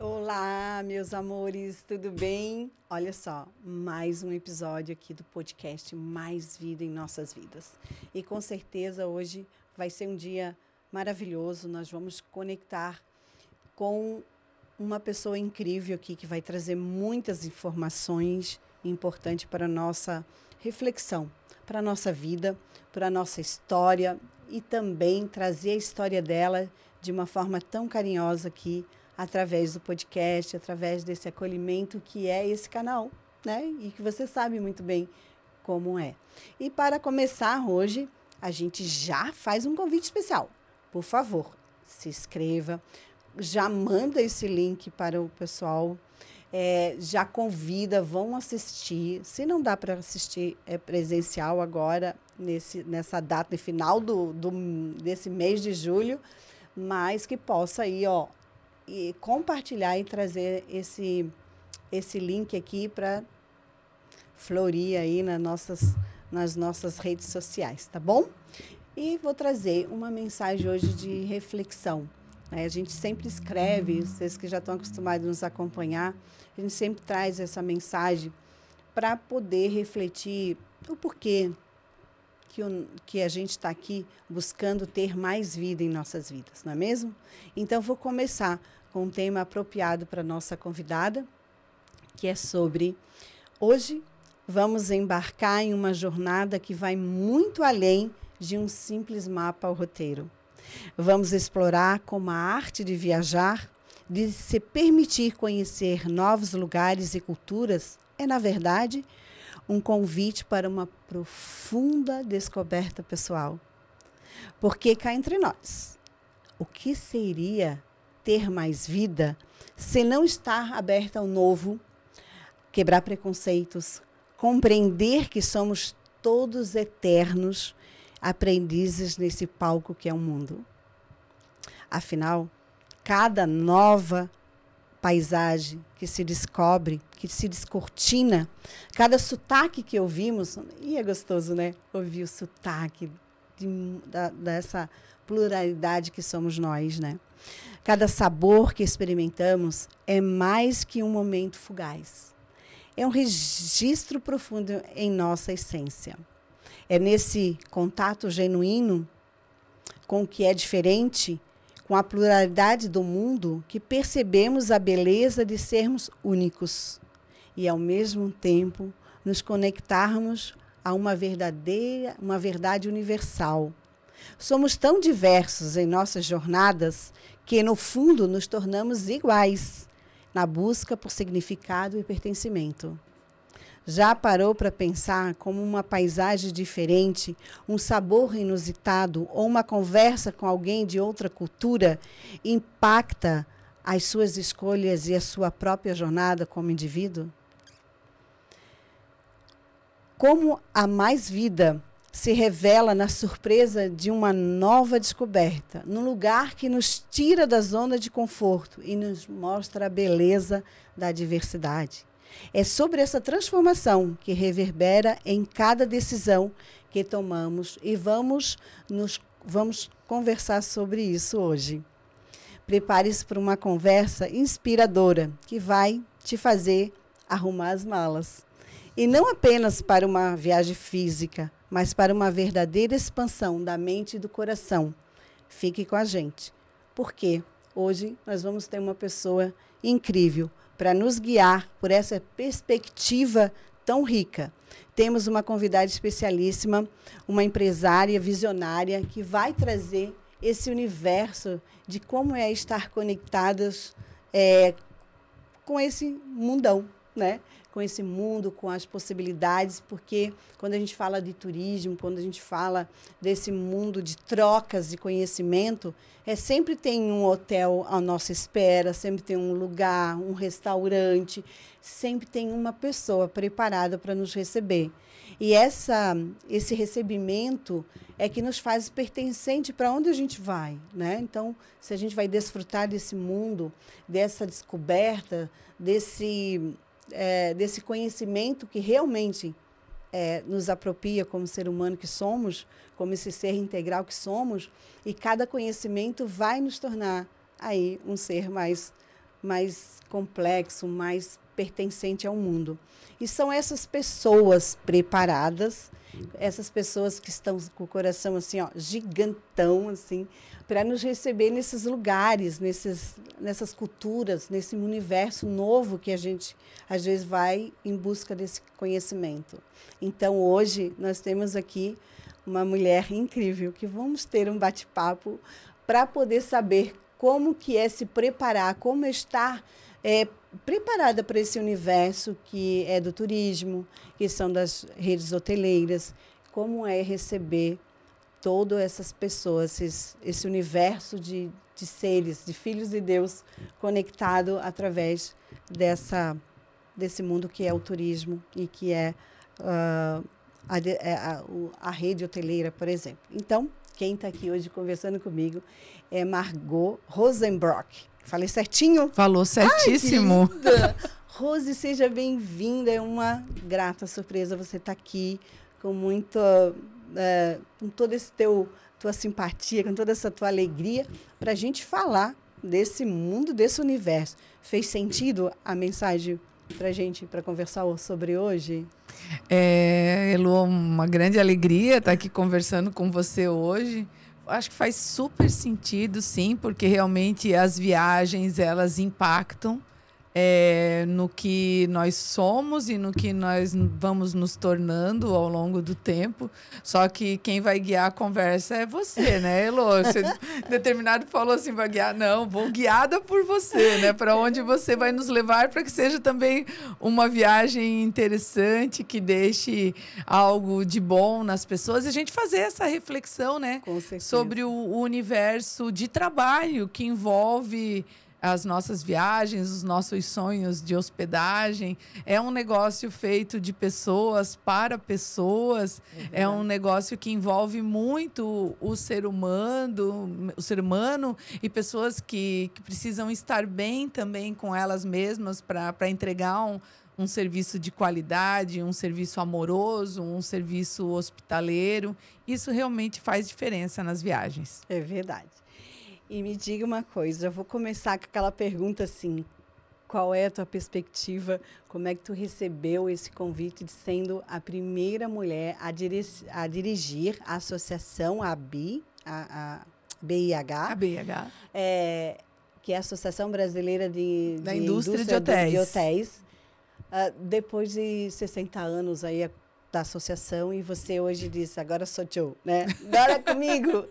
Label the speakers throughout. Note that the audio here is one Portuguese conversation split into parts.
Speaker 1: Olá, meus amores, tudo bem? Olha só, mais um episódio aqui do podcast Mais Vida em Nossas Vidas. E com certeza hoje vai ser um dia maravilhoso. Nós vamos conectar com uma pessoa incrível aqui que vai trazer muitas informações importantes para a nossa reflexão, para a nossa vida, para a nossa história e também trazer a história dela de uma forma tão carinhosa aqui através do podcast, através desse acolhimento que é esse canal, né? E que você sabe muito bem como é. E para começar hoje, a gente já faz um convite especial. Por favor, se inscreva, já manda esse link para o pessoal, já convida, vão assistir. Se não dá para assistir presencial agora, nessa data, no final desse mês de julho, mas que possa ir, e compartilhar e trazer esse link aqui para florir aí nas nossas redes sociais, tá bom? E vou trazer uma mensagem hoje de reflexão. Né? A gente sempre escreve, vocês que já estão acostumados a nos acompanhar, a gente sempre traz essa mensagem para poder refletir o porquê que a gente está aqui buscando ter mais vida em nossas vidas, não é mesmo? Então, vou começar com um tema apropriado para a nossa convidada, que é sobre... Hoje, vamos embarcar em uma jornada que vai muito além de um simples mapa ou roteiro. Vamos explorar como a arte de viajar, de se permitir conhecer novos lugares e culturas, é, na verdade, um convite para uma profunda descoberta pessoal. Porque cá entre nós, o que seria ter mais vida se não estar aberta ao novo, quebrar preconceitos, compreender que somos todos eternos aprendizes nesse palco que é o mundo? Afinal, cada nova paisagem que se descobre, que se descortina, cada sotaque que ouvimos, e é gostoso, né? Ouvir o sotaque dessa pluralidade que somos nós, né? Cada sabor que experimentamos é mais que um momento fugaz. É um registro profundo em nossa essência. É nesse contato genuíno com o que é diferente, com a pluralidade do mundo, que percebemos a beleza de sermos únicos e, ao mesmo tempo, nos conectarmos a uma verdade universal. Somos tão diversos em nossas jornadas que, no fundo, nos tornamos iguais na busca por significado e pertencimento. Já parou para pensar como uma paisagem diferente, um sabor inusitado ou uma conversa com alguém de outra cultura impacta as suas escolhas e a sua própria jornada como indivíduo? Como a mais vida se revela na surpresa de uma nova descoberta, num lugar que nos tira da zona de conforto e nos mostra a beleza da diversidade. É sobre essa transformação que reverbera em cada decisão que tomamos e vamos conversar sobre isso hoje. Prepare-se para uma conversa inspiradora que vai te fazer arrumar as malas. E não apenas para uma viagem física, mas para uma verdadeira expansão da mente e do coração. Fique com a gente, porque hoje nós vamos ter uma pessoa incrível para nos guiar por essa perspectiva tão rica. Temos uma convidada especialíssima, uma empresária visionária que vai trazer esse universo de como é estar conectadas com esse mundão, né? Com esse mundo, com as possibilidades, porque quando a gente fala de turismo, quando a gente fala desse mundo de trocas de conhecimento, sempre tem um hotel à nossa espera, sempre tem um lugar, um restaurante, sempre tem uma pessoa preparada para nos receber. E esse recebimento é que nos faz pertencente para onde a gente vai, né? Então, se a gente vai desfrutar desse mundo, dessa descoberta, desse conhecimento que realmente nos apropria como ser humano que somos, como esse ser integral que somos, e cada conhecimento vai nos tornar aí um ser mais mais complexo, mais pertencente ao mundo. E são essas pessoas preparadas, essas pessoas que estão com o coração assim, ó, gigantão, assim, para nos receber nesses lugares, nessas culturas, nesse universo novo que a gente, às vezes, vai em busca desse conhecimento. Então, hoje, nós temos aqui uma mulher incrível, que vamos ter um bate-papo para poder saber como que é se preparar, como estar preparada para esse universo que é do turismo, que são das redes hoteleiras, como é receber todas essas pessoas, esse universo de seres, de filhos de Deus, conectado através desse mundo que é o turismo e que é a rede hoteleira, por exemplo. Então, quem está aqui hoje conversando comigo é Margot Rosenbrock. Falei certinho?
Speaker 2: Falou certíssimo.
Speaker 1: Ai, que linda. Rose, seja bem-vinda. É uma grata surpresa você estar aqui com com toda essa tua simpatia, com toda essa tua alegria, para a gente falar desse mundo, desse universo. Fez sentido a mensagem para a gente, para conversar sobre hoje?
Speaker 2: Elo, uma grande alegria estar aqui conversando com você hoje. Acho que faz super sentido, sim, porque realmente as viagens, elas impactam no que nós somos e no que nós vamos nos tornando ao longo do tempo. Só que quem vai guiar a conversa é você, né, Elo? Você determinado falou assim, vai guiar? Não, vou guiada por você, né? Para onde você vai nos levar, para que seja também uma viagem interessante, que deixe algo de bom nas pessoas. E a gente fazer essa reflexão, né? Sobre o universo de trabalho que envolve as nossas viagens, os nossos sonhos de hospedagem. É um negócio feito de pessoas para pessoas. É um negócio que envolve muito o ser humano e pessoas que precisam estar bem também com elas mesmas para entregar um serviço de qualidade, um serviço amoroso, um serviço hospitaleiro. Isso realmente faz diferença nas viagens.
Speaker 1: É verdade. E me diga uma coisa, eu vou começar com aquela pergunta assim, qual é a tua perspectiva, como é que tu recebeu esse convite de sendo a primeira mulher a dirigir a associação, a BIH, que é a Associação Brasileira
Speaker 2: da Indústria de Hotéis.
Speaker 1: Depois de 60 anos aí da associação, e você hoje diz, agora sou eu, né? Agora comigo!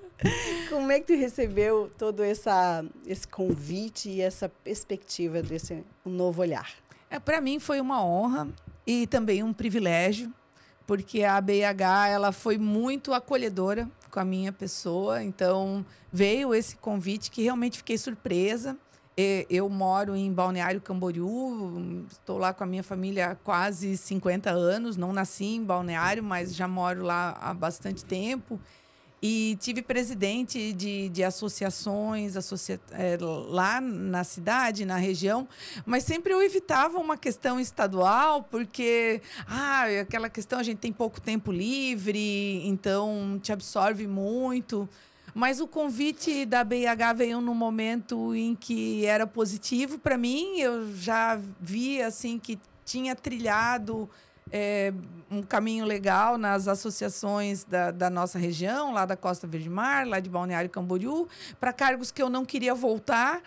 Speaker 1: Como é que tu recebeu todo esse convite e essa perspectiva desse novo olhar?
Speaker 2: Para mim foi uma honra e também um privilégio, porque a BIH ela foi muito acolhedora com a minha pessoa, então veio esse convite que realmente fiquei surpresa. Eu moro em Balneário Camboriú, estou lá com a minha família há quase 50 anos, não nasci em Balneário, mas já moro lá há bastante tempo. E tive presidente de associações lá na cidade, na região, mas sempre eu evitava uma questão estadual, porque aquela questão, a gente tem pouco tempo livre, então te absorve muito. Mas o convite da BIH veio num momento em que era positivo para mim. Eu já vi assim, que tinha trilhado um caminho legal nas associações da nossa região, lá da Costa Verde Mar, lá de Balneário Camboriú, para cargos que eu não queria voltar,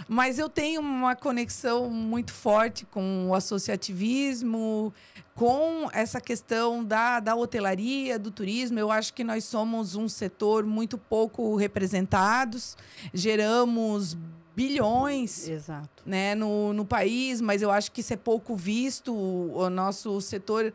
Speaker 2: mas eu tenho uma conexão muito forte com o associativismo, com essa questão da hotelaria, do turismo. Eu acho que nós somos um setor muito pouco representados, geramos bilhões, né, no país, mas eu acho que isso é pouco visto. O nosso setor,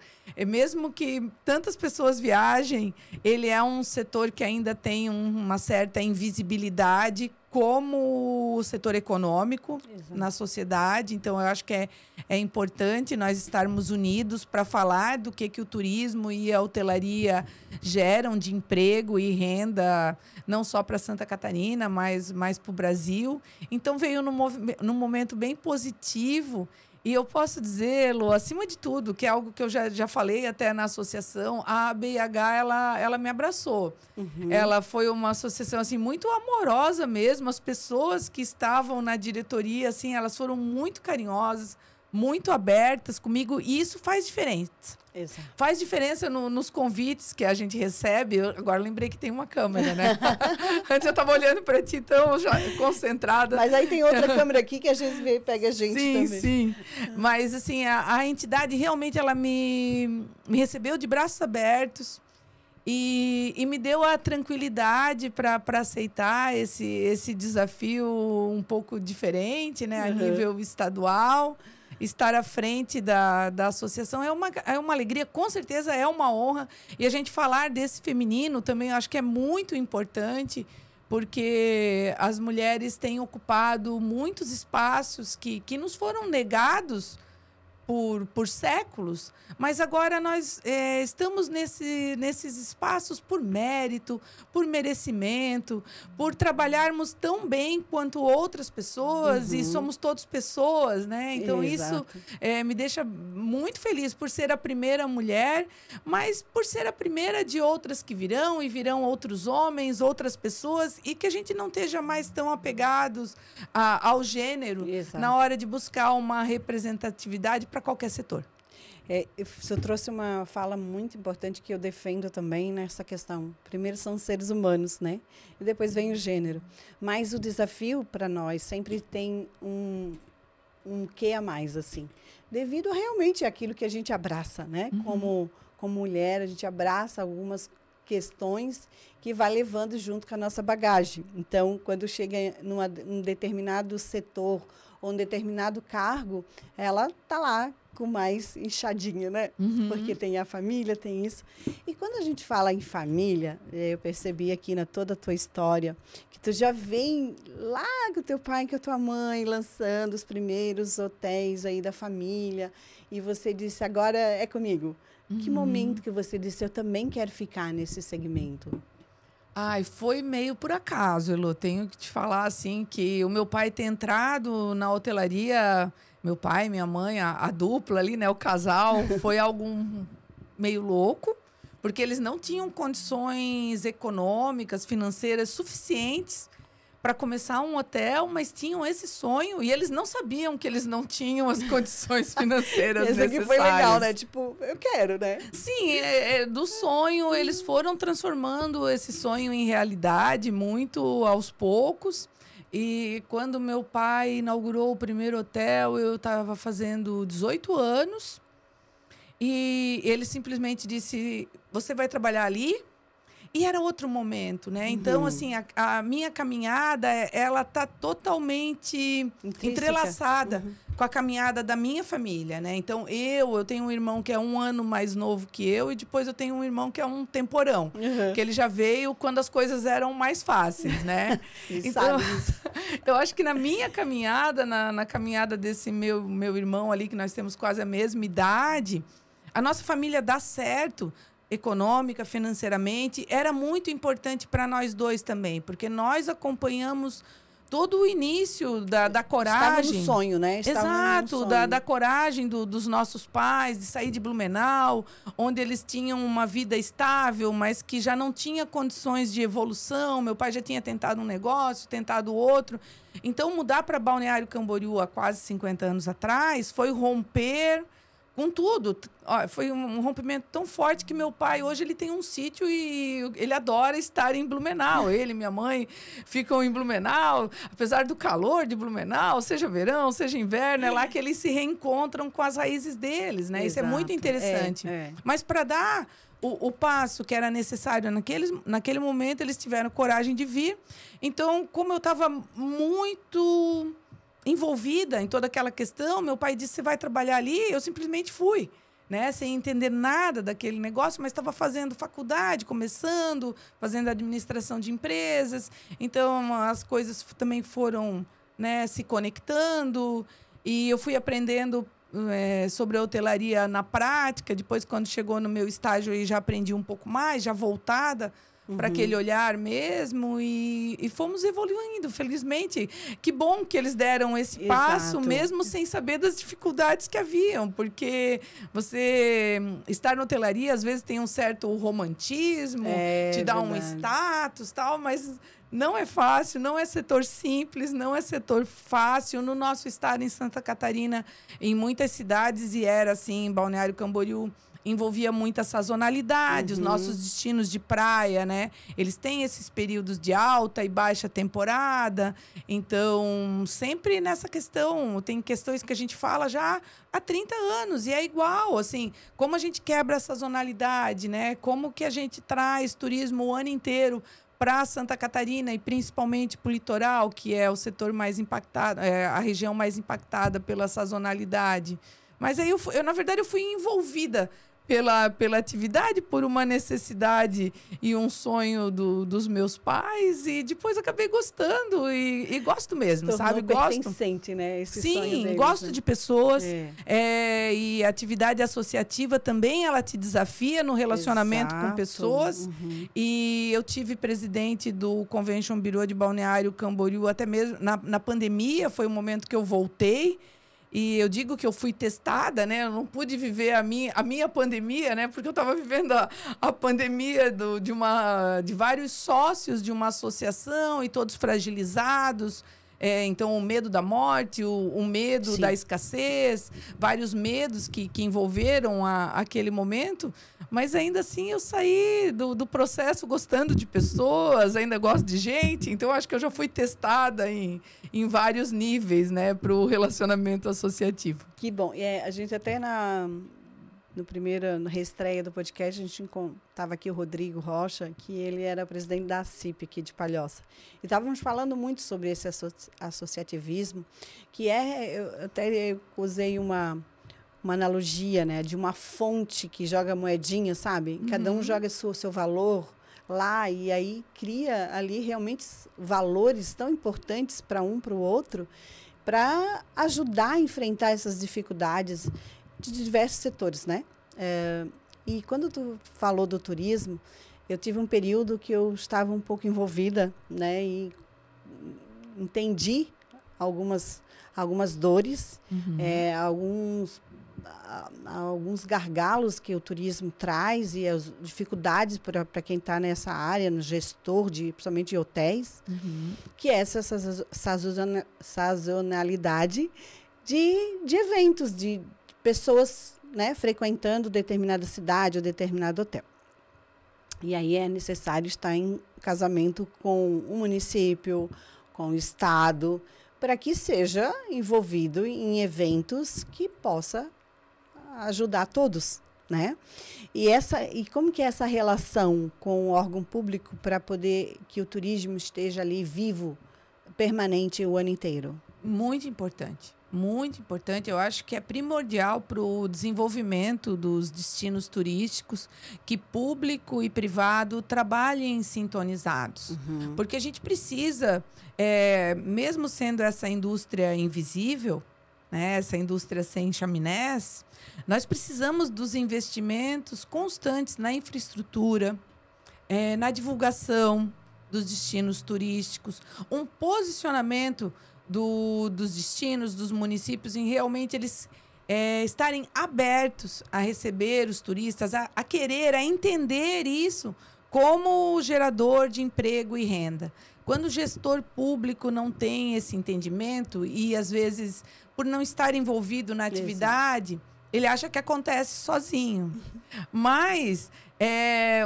Speaker 2: mesmo que tantas pessoas viajem, ele é um setor que ainda tem uma certa invisibilidade como o setor econômico na sociedade. Então, eu acho que é importante nós estarmos unidos para falar do que o turismo e a hotelaria geram de emprego e renda, não só para Santa Catarina, mas para o Brasil. Então, veio num momento bem positivo E eu posso dizer, Lu, acima de tudo, que é algo que eu já falei até na associação, a ABIH, ela me abraçou. Ela foi uma associação assim, muito amorosa mesmo. As pessoas que estavam na diretoria, assim, elas foram muito carinhosas, muito abertas comigo, e isso faz diferença.
Speaker 1: Exato.
Speaker 2: Faz diferença nos convites que a gente recebe. Eu agora lembrei que tem uma câmera, né? Antes eu estava olhando para ti tão já concentrada.
Speaker 1: Mas aí tem outra câmera aqui que às vezes pega a gente também.
Speaker 2: Sim. Mas assim, a entidade realmente ela me recebeu de braços abertos e me deu a tranquilidade para aceitar esse desafio um pouco diferente, né? A nível estadual. Estar à frente da associação é uma alegria, com certeza é uma honra. E a gente falar desse feminino também acho que é muito importante, porque as mulheres têm ocupado muitos espaços que nos foram negados por séculos, mas agora nós estamos nesses espaços por mérito, por merecimento, por trabalharmos tão bem quanto outras pessoas, e somos todos pessoas, né? Então, isso me deixa muito feliz por ser a primeira mulher, mas por ser a primeira de outras que virão, e virão outros homens, outras pessoas, e que a gente não esteja mais tão apegados ao gênero na hora de buscar uma representatividade para qualquer setor.
Speaker 1: Você trouxe uma fala muito importante que eu defendo também nessa questão. Primeiro são os seres humanos, né? E depois vem o gênero. Mas o desafio para nós sempre tem um quê a mais, assim. Devido realmente àquilo que a gente abraça, né? Como mulher, a gente abraça algumas questões que vai levando junto com a nossa bagagem. Então, quando chega num determinado setor ou um determinado cargo, ela está lá com mais inchadinha, né? Porque tem a família, tem isso. E quando a gente fala em família, eu percebi aqui na toda a tua história, que tu já vem lá com o teu pai e com a tua mãe, lançando os primeiros hotéis aí da família, e você disse, agora é comigo. Que momento que você disse, eu também quero ficar nesse segmento?
Speaker 2: Ai, foi meio por acaso, Elô. Tenho que te falar, assim, que o meu pai ter entrado na hotelaria, meu pai, minha mãe, a dupla ali, né, o casal, foi algo meio louco, porque eles não tinham condições econômicas, financeiras suficientes para começar um hotel, mas tinham esse sonho e eles não sabiam que eles não tinham as condições financeiras necessárias.
Speaker 1: Esse aqui foi legal, né? Tipo, eu quero, né?
Speaker 2: Sim, do sonho, eles foram transformando esse sonho em realidade muito aos poucos. E quando meu pai inaugurou o primeiro hotel, eu estava fazendo 18 anos e ele simplesmente disse, você vai trabalhar ali? E era outro momento, né? Então, assim, a minha caminhada, ela tá totalmente entrelaçada com a caminhada da minha família, né? Então, eu tenho um irmão que é 1 ano mais novo que eu e depois eu tenho um irmão que é um temporão, que ele já veio quando as coisas eram mais fáceis, né? Então, eu acho que na minha caminhada, na caminhada desse meu irmão ali, que nós temos quase a mesma idade, a nossa família dá certo, econômica, financeiramente, era muito importante para nós dois também, porque nós acompanhamos todo o início da coragem.
Speaker 1: Estava no sonho, né?
Speaker 2: Exato, da coragem dos nossos pais, de sair de Blumenau, onde eles tinham uma vida estável, mas que já não tinha condições de evolução. Meu pai já tinha tentado um negócio, tentado outro. Então, mudar para Balneário Camboriú há quase 50 anos atrás foi romper com tudo. Foi um rompimento tão forte que meu pai, hoje, ele tem um sítio e ele adora estar em Blumenau. Ele e minha mãe ficam em Blumenau, apesar do calor de Blumenau, seja verão, seja inverno, é lá que eles se reencontram com as raízes deles, né? Isso é muito interessante. Mas para dar o passo que era necessário naquele momento, eles tiveram coragem de vir. Então, como eu estava muito envolvida em toda aquela questão, meu pai disse, você vai trabalhar ali? Eu simplesmente fui, né? Sem entender nada daquele negócio, mas estava fazendo faculdade, começando, fazendo administração de empresas. Então, as coisas também foram, né, se conectando e eu fui aprendendo sobre a hotelaria na prática. Depois, quando chegou no meu estágio, eu já aprendi um pouco mais, já voltada para aquele olhar mesmo e fomos evoluindo, felizmente. Que bom que eles deram esse passo, mesmo sem saber das dificuldades que haviam, porque você estar na hotelaria, às vezes tem um certo romantismo, te dá um status, tal, mas não é fácil, não é setor simples, não é setor fácil. No nosso estado, em Santa Catarina, em muitas cidades, e era assim, em Balneário Camboriú, envolvia muita sazonalidade, os nossos destinos de praia, né? Eles têm esses períodos de alta e baixa temporada, então sempre nessa questão, tem questões que a gente fala já há 30 anos e é igual, assim, como a gente quebra a sazonalidade, né? Como que a gente traz turismo o ano inteiro para Santa Catarina e principalmente para o litoral, que é o setor mais impactado, a região mais impactada pela sazonalidade. Mas aí, na verdade, eu fui envolvida pela atividade, por uma necessidade e um sonho dos meus pais, e depois acabei gostando e gosto mesmo, sabe?
Speaker 1: Gosto. Sente, né? Esse
Speaker 2: Sim,
Speaker 1: sonho deles,
Speaker 2: gosto
Speaker 1: né?
Speaker 2: de pessoas. E a atividade associativa também, ela te desafia no relacionamento com pessoas. E eu tive presidente do Convention Bureau de Balneário Camboriú, até mesmo na pandemia, foi o momento que eu voltei. E eu digo que eu fui testada, né? Eu não pude viver a minha pandemia, né? Porque eu estava vivendo a pandemia de vários sócios de uma associação e todos fragilizados. Então, o medo da morte, o medo da escassez, vários medos que envolveram aquele momento. Mas, ainda assim, eu saí do processo gostando de pessoas, ainda gosto de gente. Então, acho que eu já fui testada em vários níveis, né, para o relacionamento associativo.
Speaker 1: Que bom. A gente até na reestreia do podcast, a gente estava aqui o Rodrigo Rocha, que ele era presidente da CIP aqui de Palhoça. E estávamos falando muito sobre esse associativismo, que eu até usei uma analogia, né, de uma fonte que joga moedinha, sabe? Cada um joga seu valor lá e aí cria ali realmente valores tão importantes para um, para o outro, para ajudar a enfrentar essas dificuldades de diversos setores, né? E quando tu falou do turismo, eu tive um período que eu estava um pouco envolvida, né? E entendi algumas dores, alguns gargalos que o turismo traz e as dificuldades para quem está nessa área, no gestor, principalmente de hotéis, que é essa sazonalidade de eventos, de pessoas, né, frequentando determinada cidade ou determinado hotel. E aí é necessário estar em casamento com o município, com o estado, para que seja envolvido em eventos que possa ajudar todos, né? E como que é essa relação com o órgão público para poder que o turismo esteja ali vivo, permanente o ano inteiro?
Speaker 2: Muito importante. Muito importante, eu acho que é primordial para o desenvolvimento dos destinos turísticos que público e privado trabalhem sintonizados. Porque a gente precisa, mesmo sendo essa indústria invisível, né, essa indústria sem chaminés, nós precisamos dos investimentos constantes na infraestrutura, na divulgação dos destinos turísticos, um posicionamento dos destinos, dos municípios, em realmente eles estarem abertos a receber os turistas, a querer, a entender isso como gerador de emprego e renda. Quando o gestor público não tem esse entendimento e, às vezes, por não estar envolvido na atividade, ele acha que acontece sozinho. Mas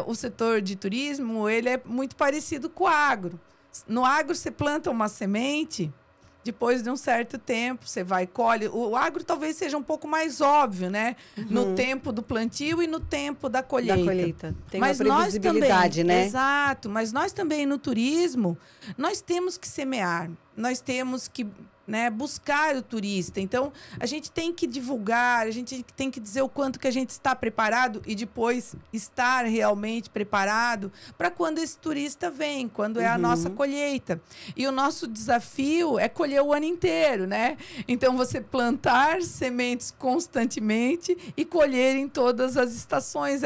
Speaker 2: o setor de turismo, ele é muito parecido com o agro. No agro, você planta uma semente, depois de um certo tempo, você vai e colhe. O agro talvez seja um pouco mais óbvio, né? No tempo do plantio e no tempo da colheita.
Speaker 1: Tem uma previsibilidade, né?
Speaker 2: Exato. Mas nós também, no turismo, nós temos que semear. Nós temos que né, buscar o turista. Então, a gente tem que divulgar, a gente tem que dizer o quanto que a gente está preparado e depois estar realmente preparado para quando esse turista vem, quando é a nossa colheita. E o nosso desafio é colher o ano inteiro, né? Então, você plantar sementes constantemente e colher em todas as estações.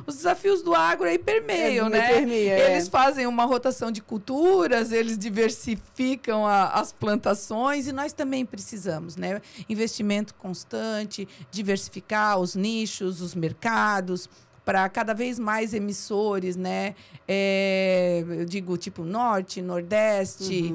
Speaker 2: Os desafios do agro aí permeiam, né? Eles fazem uma rotação de culturas, eles diversificam as plantações, e nós também precisamos, né? Investimento constante, diversificar os nichos, os mercados, para cada vez mais emissores, né? Eu digo, tipo, Norte, Nordeste,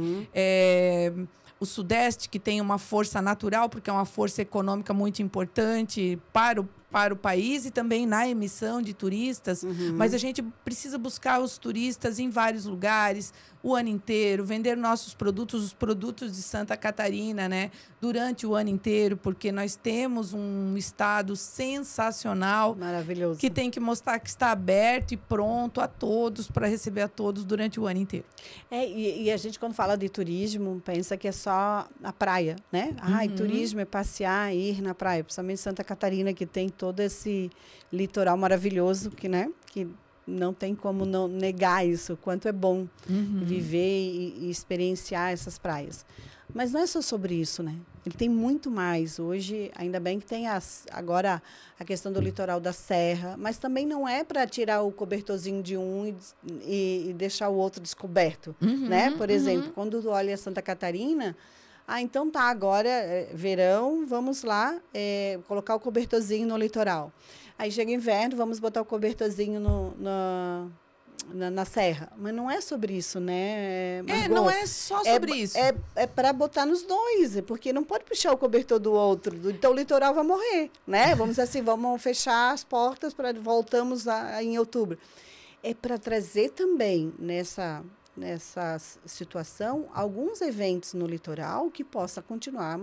Speaker 2: o Sudeste, que tem uma força natural, porque é uma força econômica muito importante para o país e também na emissão de turistas. Mas a gente precisa buscar os turistas em vários lugares, o ano inteiro, vender nossos produtos, os produtos de Santa Catarina, né, durante o ano inteiro, porque nós temos um estado sensacional,
Speaker 1: maravilhoso,
Speaker 2: que tem que mostrar que está aberto e pronto a todos, para receber a todos durante o ano inteiro.
Speaker 1: E a gente, quando fala de turismo, pensa que é só a praia, né? Turismo é passear, ir na praia, principalmente Santa Catarina, que tem todo esse litoral maravilhoso, que, né, que não tem como não negar isso, o quanto é bom viver e experienciar essas praias. Mas não é só sobre isso, né? Ele tem muito mais. Hoje, ainda bem que tem agora a questão do litoral da Serra, mas também não é para tirar o cobertorzinho de um e deixar o outro descoberto, né? Por exemplo, quando tu olha Santa Catarina, então tá, agora verão, vamos lá colocar o cobertorzinho no litoral. Aí chega inverno, vamos botar o cobertorzinho na serra. Mas não é sobre isso, né?
Speaker 2: Não é só sobre isso.
Speaker 1: É para botar nos dois, porque não pode puxar o cobertor do outro. Então o litoral vai morrer, né? Vamos assim, vamos fechar as portas, voltamos em outubro. É para trazer também nessa situação alguns eventos no litoral que possa continuar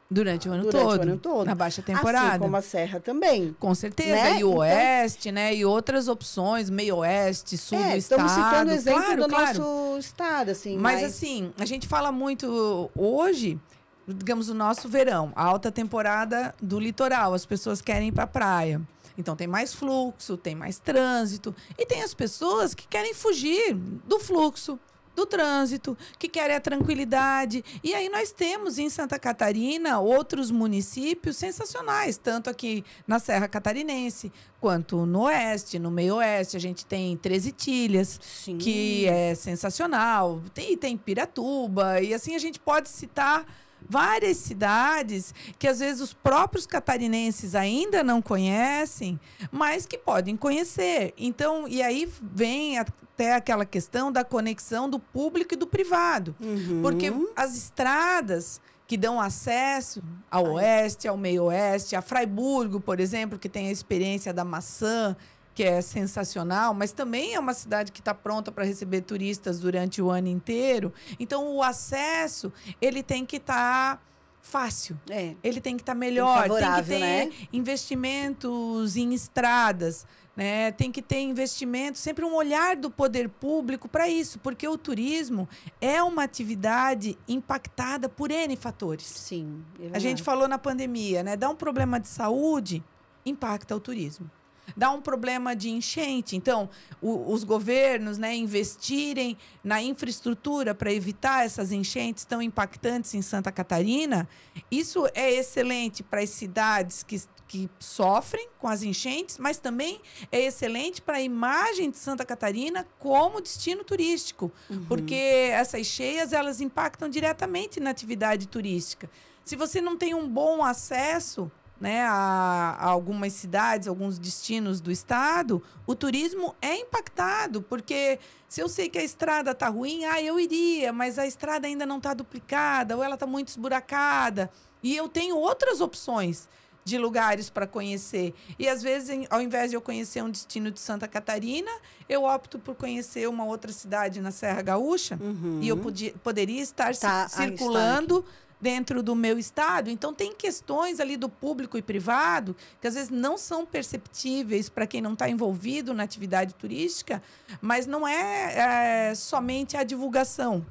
Speaker 2: durante o ano todo, na baixa temporada.
Speaker 1: Assim como a Serra também.
Speaker 2: Com certeza. Né? E o Oeste, né? E outras opções, meio Oeste, Sul do estado.
Speaker 1: Estamos citando exemplo do nosso estado, assim.
Speaker 2: Mas assim, a gente fala muito hoje, digamos, o nosso verão, a alta temporada do litoral. As pessoas querem ir para a praia. Então, tem mais fluxo, tem mais trânsito. E tem as pessoas que querem fugir do fluxo, do trânsito, que querem a tranquilidade. E aí nós temos em Santa Catarina outros municípios sensacionais, tanto aqui na Serra Catarinense, quanto no Oeste, no meio Oeste. A gente tem Treze Itilhas, que é sensacional. Tem Piratuba, e assim a gente pode citar várias cidades que às vezes os próprios catarinenses ainda não conhecem, mas que podem conhecer. Então, e aí vem até aquela questão da conexão do público e do privado. Porque as estradas que dão acesso ao Oeste, ao meio Oeste, a Fraiburgo, por exemplo, que tem a experiência da maçã, que é sensacional, mas também é uma cidade que está pronta para receber turistas durante o ano inteiro. Então, o acesso, ele tem que estar fácil. Ele tem que estar melhor. Tem que ter investimentos em estradas, né? Tem que ter investimento, sempre um olhar do poder público para isso, porque o turismo é uma atividade impactada por N fatores.
Speaker 1: Sim.
Speaker 2: A gente falou na pandemia, né? Dá um problema de saúde, impacta o turismo. Dá um problema de enchente. Então, os governos, né, investirem na infraestrutura para evitar essas enchentes tão impactantes em Santa Catarina, isso é excelente para as cidades que sofrem com as enchentes, mas também é excelente para a imagem de Santa Catarina como destino turístico, porque essas cheias, elas impactam diretamente na atividade turística. Se você não tem um bom acesso, né, a algumas cidades, alguns destinos do estado, o turismo é impactado, porque se eu sei que a estrada está ruim, eu iria, mas a estrada ainda não está duplicada, ou ela está muito esburacada, e eu tenho outras opções de lugares para conhecer. E, às vezes, ao invés de eu conhecer um destino de Santa Catarina, eu opto por conhecer uma outra cidade na Serra Gaúcha, e eu poderia estar circulando dentro do meu estado. Então, tem questões ali do público e privado que, às vezes, não são perceptíveis para quem não está envolvido na atividade turística, mas não é somente a divulgação.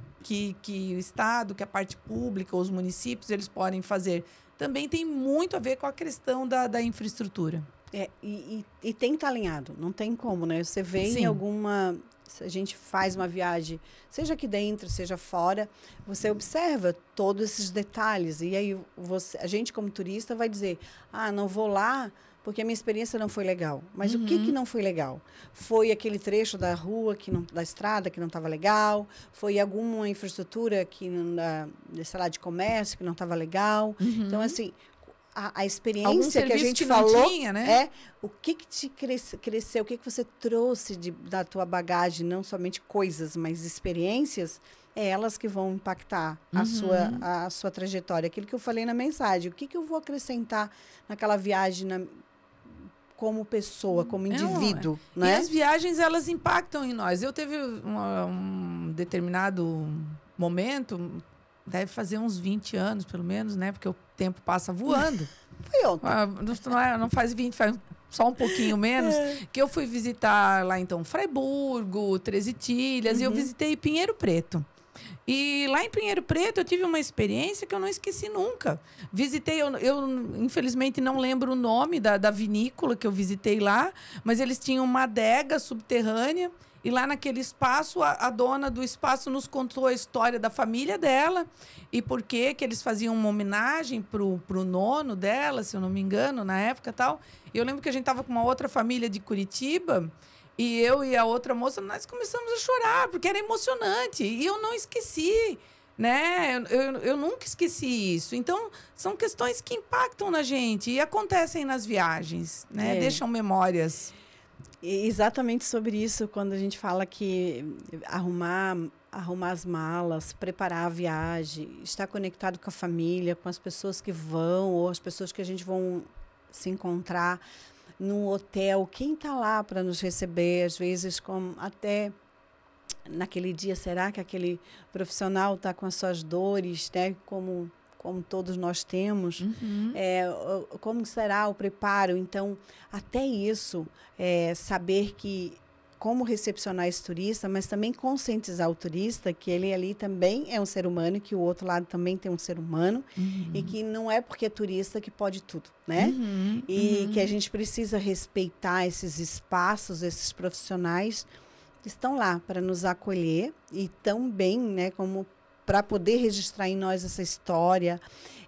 Speaker 2: que o Estado, que a parte pública, os municípios, eles podem fazer. Também tem muito a ver com a questão da infraestrutura.
Speaker 1: E tem que estar alinhado, não tem como, né? Você vê
Speaker 2: Sim.
Speaker 1: em alguma... Se a gente faz uma viagem, seja aqui dentro, seja fora, você observa todos esses detalhes. E aí a gente, como turista, vai dizer, não vou lá porque a minha experiência não foi legal. Mas o que não foi legal? Foi aquele trecho da rua, da estrada, que não estava legal? Foi alguma infraestrutura sei lá, de comércio que não estava legal? Então, assim... A experiência que a gente falou
Speaker 2: tinha, né?
Speaker 1: O que te cresceu, o que você trouxe da tua bagagem, não somente coisas, mas experiências, elas que vão impactar a sua trajetória. Aquilo que eu falei na mensagem, o que eu vou acrescentar naquela viagem como pessoa, como indivíduo, né?
Speaker 2: E as viagens, elas impactam em nós. Eu teve um determinado momento... Deve fazer uns 20 anos, pelo menos, né? Porque o tempo passa voando.
Speaker 1: Foi ontem.
Speaker 2: Não faz 20, faz só um pouquinho menos. Que eu fui visitar lá, então, Fraiburgo, Treze Itilhas, e eu visitei Pinheiro Preto. E lá em Pinheiro Preto eu tive uma experiência que eu não esqueci nunca. Visitei, eu infelizmente não lembro o nome da vinícola que eu visitei lá, mas eles tinham uma adega subterrânea. E lá naquele espaço, a dona do espaço nos contou a história da família dela e por que eles faziam uma homenagem pro nono dela, se eu não me engano, na época e tal. E eu lembro que a gente estava com uma outra família de Curitiba e eu e a outra moça, nós começamos a chorar, porque era emocionante. E eu não esqueci, né? Eu nunca esqueci isso. Então, são questões que impactam na gente e acontecem nas viagens, né? Deixam memórias.
Speaker 1: Exatamente sobre isso, quando a gente fala que arrumar as malas, preparar a viagem, estar conectado com a família, com as pessoas que vão, ou as pessoas que a gente vão se encontrar no hotel, quem está lá para nos receber, às vezes até naquele dia, será que aquele profissional está com as suas dores, né? Como todos nós temos, como será o preparo? Então, até isso, saber como recepcionar esse turista, mas também conscientizar o turista que ele ali também é um ser humano, que o outro lado também tem um ser humano, e que não é porque é turista que pode tudo, né? Que a gente precisa respeitar esses espaços, esses profissionais que estão lá para nos acolher e também, né, como para poder registrar em nós essa história,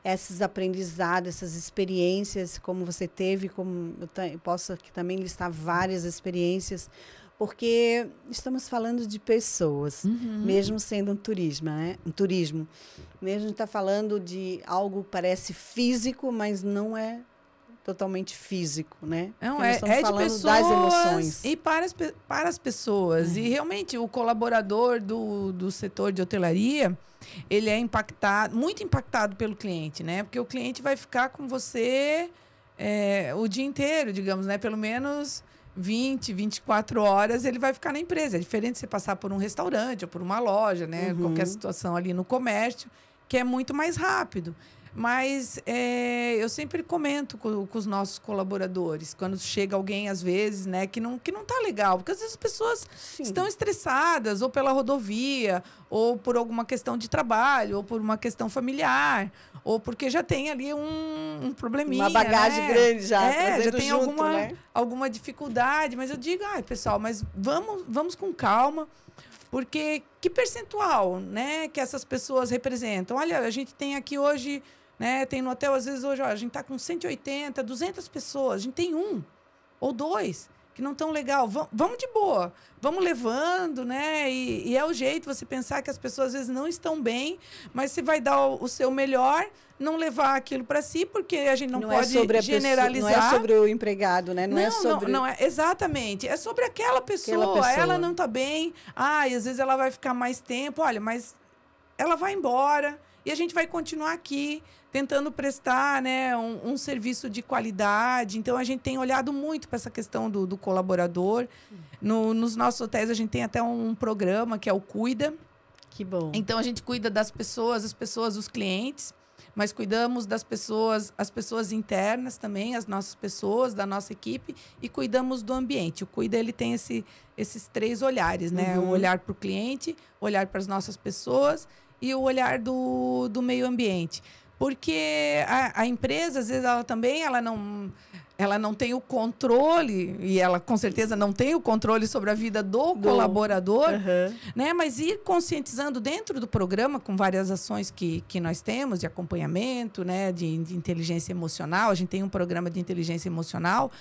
Speaker 1: esses aprendizados, essas experiências, como você teve, como eu posso aqui também listar várias experiências, porque estamos falando de pessoas, mesmo sendo um turismo, né? Mesmo a gente está falando de algo que parece físico, mas não é totalmente físico, né?
Speaker 2: Não,
Speaker 1: nós estamos falando
Speaker 2: de pessoas
Speaker 1: das emoções.
Speaker 2: E para as pessoas. E realmente o colaborador do setor de hotelaria, ele é muito impactado pelo cliente, né? Porque o cliente vai ficar com você o dia inteiro, digamos, né? Pelo menos 20, 24 horas ele vai ficar na empresa. É diferente de você passar por um restaurante ou por uma loja, né? Qualquer situação ali no comércio, que é muito mais rápido. Mas eu sempre comento com os nossos colaboradores, quando chega alguém, às vezes, né, que não tá legal. Porque às vezes as pessoas estão estressadas, ou pela rodovia, ou por alguma questão de trabalho, ou por uma questão familiar, ou porque já tem ali um probleminha.
Speaker 1: Uma bagagem, né, grande
Speaker 2: já tem
Speaker 1: junto,
Speaker 2: alguma dificuldade. Mas eu digo, pessoal, mas vamos com calma. Porque que percentual, né, que essas pessoas representam? Olha, a gente tem aqui hoje, né, tem no hotel, às vezes hoje, a gente está com 180, 200 pessoas, a gente tem 1 ou 2 que não estão legal. Vamos de boa, vamos levando, né? E é o jeito você pensar que as pessoas às vezes não estão bem, mas você vai dar o seu melhor, não levar aquilo para si, porque a gente não pode generalizar.
Speaker 1: Não é sobre o empregado, né?
Speaker 2: Não é exatamente. É sobre aquela pessoa. Ela não está bem. E às vezes ela vai ficar mais tempo. Olha, mas ela vai embora e a gente vai continuar aqui tentando prestar, né, um serviço de qualidade. Então, a gente tem olhado muito para essa questão do colaborador. Nos nossos hotéis, a gente tem até um programa que é o Cuida.
Speaker 1: Que bom.
Speaker 2: Então, a gente cuida das pessoas, os clientes. mas cuidamos das pessoas, as pessoas internas também, as nossas pessoas, da nossa equipe, e cuidamos do ambiente. O Cuida, ele tem esses 3 olhares, né? O olhar para o cliente, o olhar para as nossas pessoas e o olhar do meio ambiente. Porque a empresa, às vezes, ela não tem o controle, e ela com certeza não tem o controle sobre a vida do colaborador, né? Mas ir conscientizando dentro do programa, com várias ações que nós temos, de acompanhamento, né? de inteligência emocional. A gente tem um programa de inteligência emocional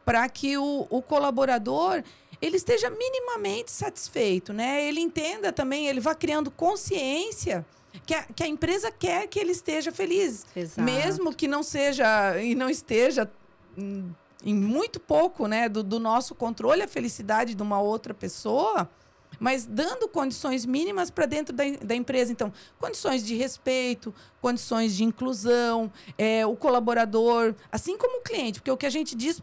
Speaker 2: para que o colaborador ele esteja minimamente satisfeito, né? Ele entenda também, ele vá criando consciência que a empresa quer que ele esteja feliz.
Speaker 1: Exato.
Speaker 2: Mesmo que não seja e não esteja em muito pouco, né, do nosso controle a felicidade de uma outra pessoa, mas dando condições mínimas para dentro da empresa. Então, condições de respeito, condições de inclusão, o colaborador, assim como o cliente, porque o que a gente diz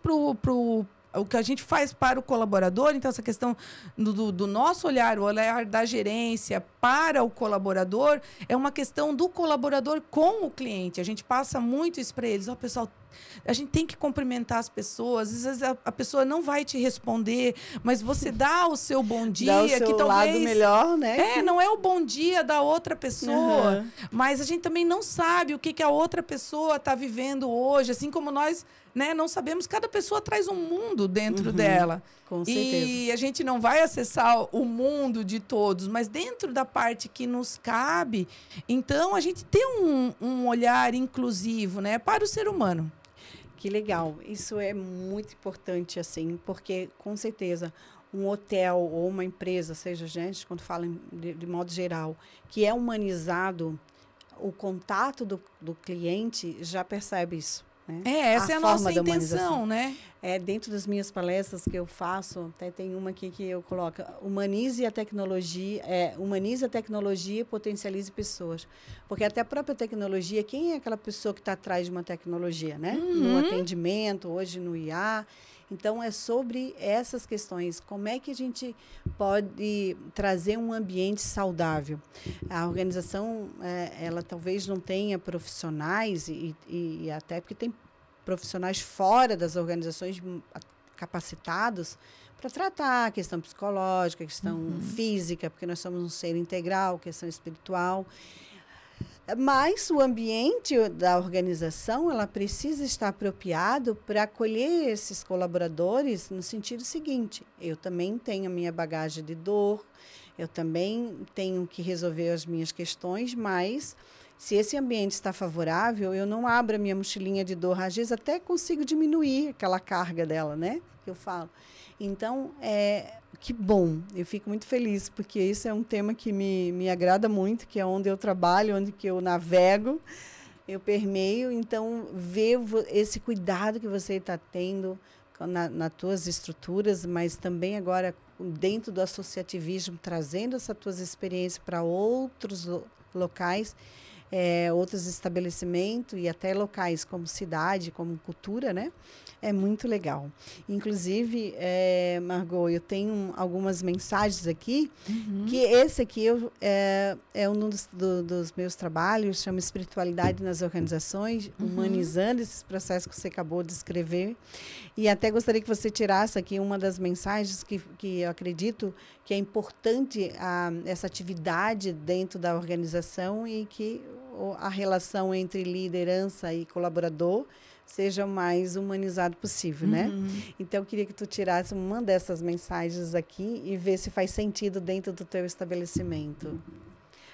Speaker 2: o que a gente faz para o colaborador, então essa questão do nosso olhar, o olhar da gerência para o colaborador, é uma questão do colaborador com o cliente. A gente passa muito isso para eles. Pessoal, a gente tem que cumprimentar as pessoas. Às vezes a pessoa não vai te responder, mas você dá o seu bom dia.
Speaker 1: Dá o seu
Speaker 2: que talvez,
Speaker 1: lado melhor, né?
Speaker 2: Não é o bom dia da outra pessoa, mas a gente também não sabe o que a outra pessoa está vivendo hoje, assim como nós, né, não sabemos. Cada pessoa traz um mundo dentro dela.
Speaker 1: Com certeza.
Speaker 2: E a gente não vai acessar o mundo de todos, mas dentro da parte que nos cabe, então a gente tem um olhar inclusivo, né, para o ser humano.
Speaker 1: Que legal. Isso é muito importante, assim, porque, com certeza, um hotel ou uma empresa, seja, gente, quando fala de modo geral, que é humanizado, o contato do cliente já percebe isso. Né?
Speaker 2: Essa é a nossa intenção, né?
Speaker 1: Dentro das minhas palestras que eu faço, até tem uma aqui que eu coloco, humanize a tecnologia e potencialize pessoas. Porque até a própria tecnologia, quem é aquela pessoa que está atrás de uma tecnologia, né? No atendimento, hoje no IA. Então, é sobre essas questões. Como é que a gente pode trazer um ambiente saudável? A organização, ela talvez não tenha profissionais, e até porque tem profissionais fora das organizações capacitados para tratar a questão psicológica, a questão física, porque nós somos um ser integral, questão espiritual. Mas o ambiente da organização, ela precisa estar apropriado para acolher esses colaboradores no sentido seguinte: eu também tenho a minha bagagem de dor, eu também tenho que resolver as minhas questões, mas se esse ambiente está favorável, eu não abro a minha mochilinha de dor, às vezes até consigo diminuir aquela carga dela, né? Que eu falo. Então, que bom, eu fico muito feliz, porque isso é um tema que me agrada muito, que é onde eu trabalho, onde que eu navego, eu permeio. Então, ver esse cuidado que você está tendo nas tuas estruturas, mas também agora dentro do associativismo, trazendo essas tuas experiências para outros locais, outros estabelecimentos e até locais como cidade, como cultura, né? É muito legal. Inclusive, Margot, eu tenho algumas mensagens aqui, que esse aqui é um dos meus trabalhos, chama Espiritualidade nas Organizações, humanizando esses processos que você acabou de escrever. E até gostaria que você tirasse aqui uma das mensagens que eu acredito que é importante essa atividade dentro da organização e que a relação entre liderança e colaborador seja o mais humanizado possível, né? Então, eu queria que tu tirasse uma dessas mensagens aqui e ver se faz sentido dentro do teu estabelecimento.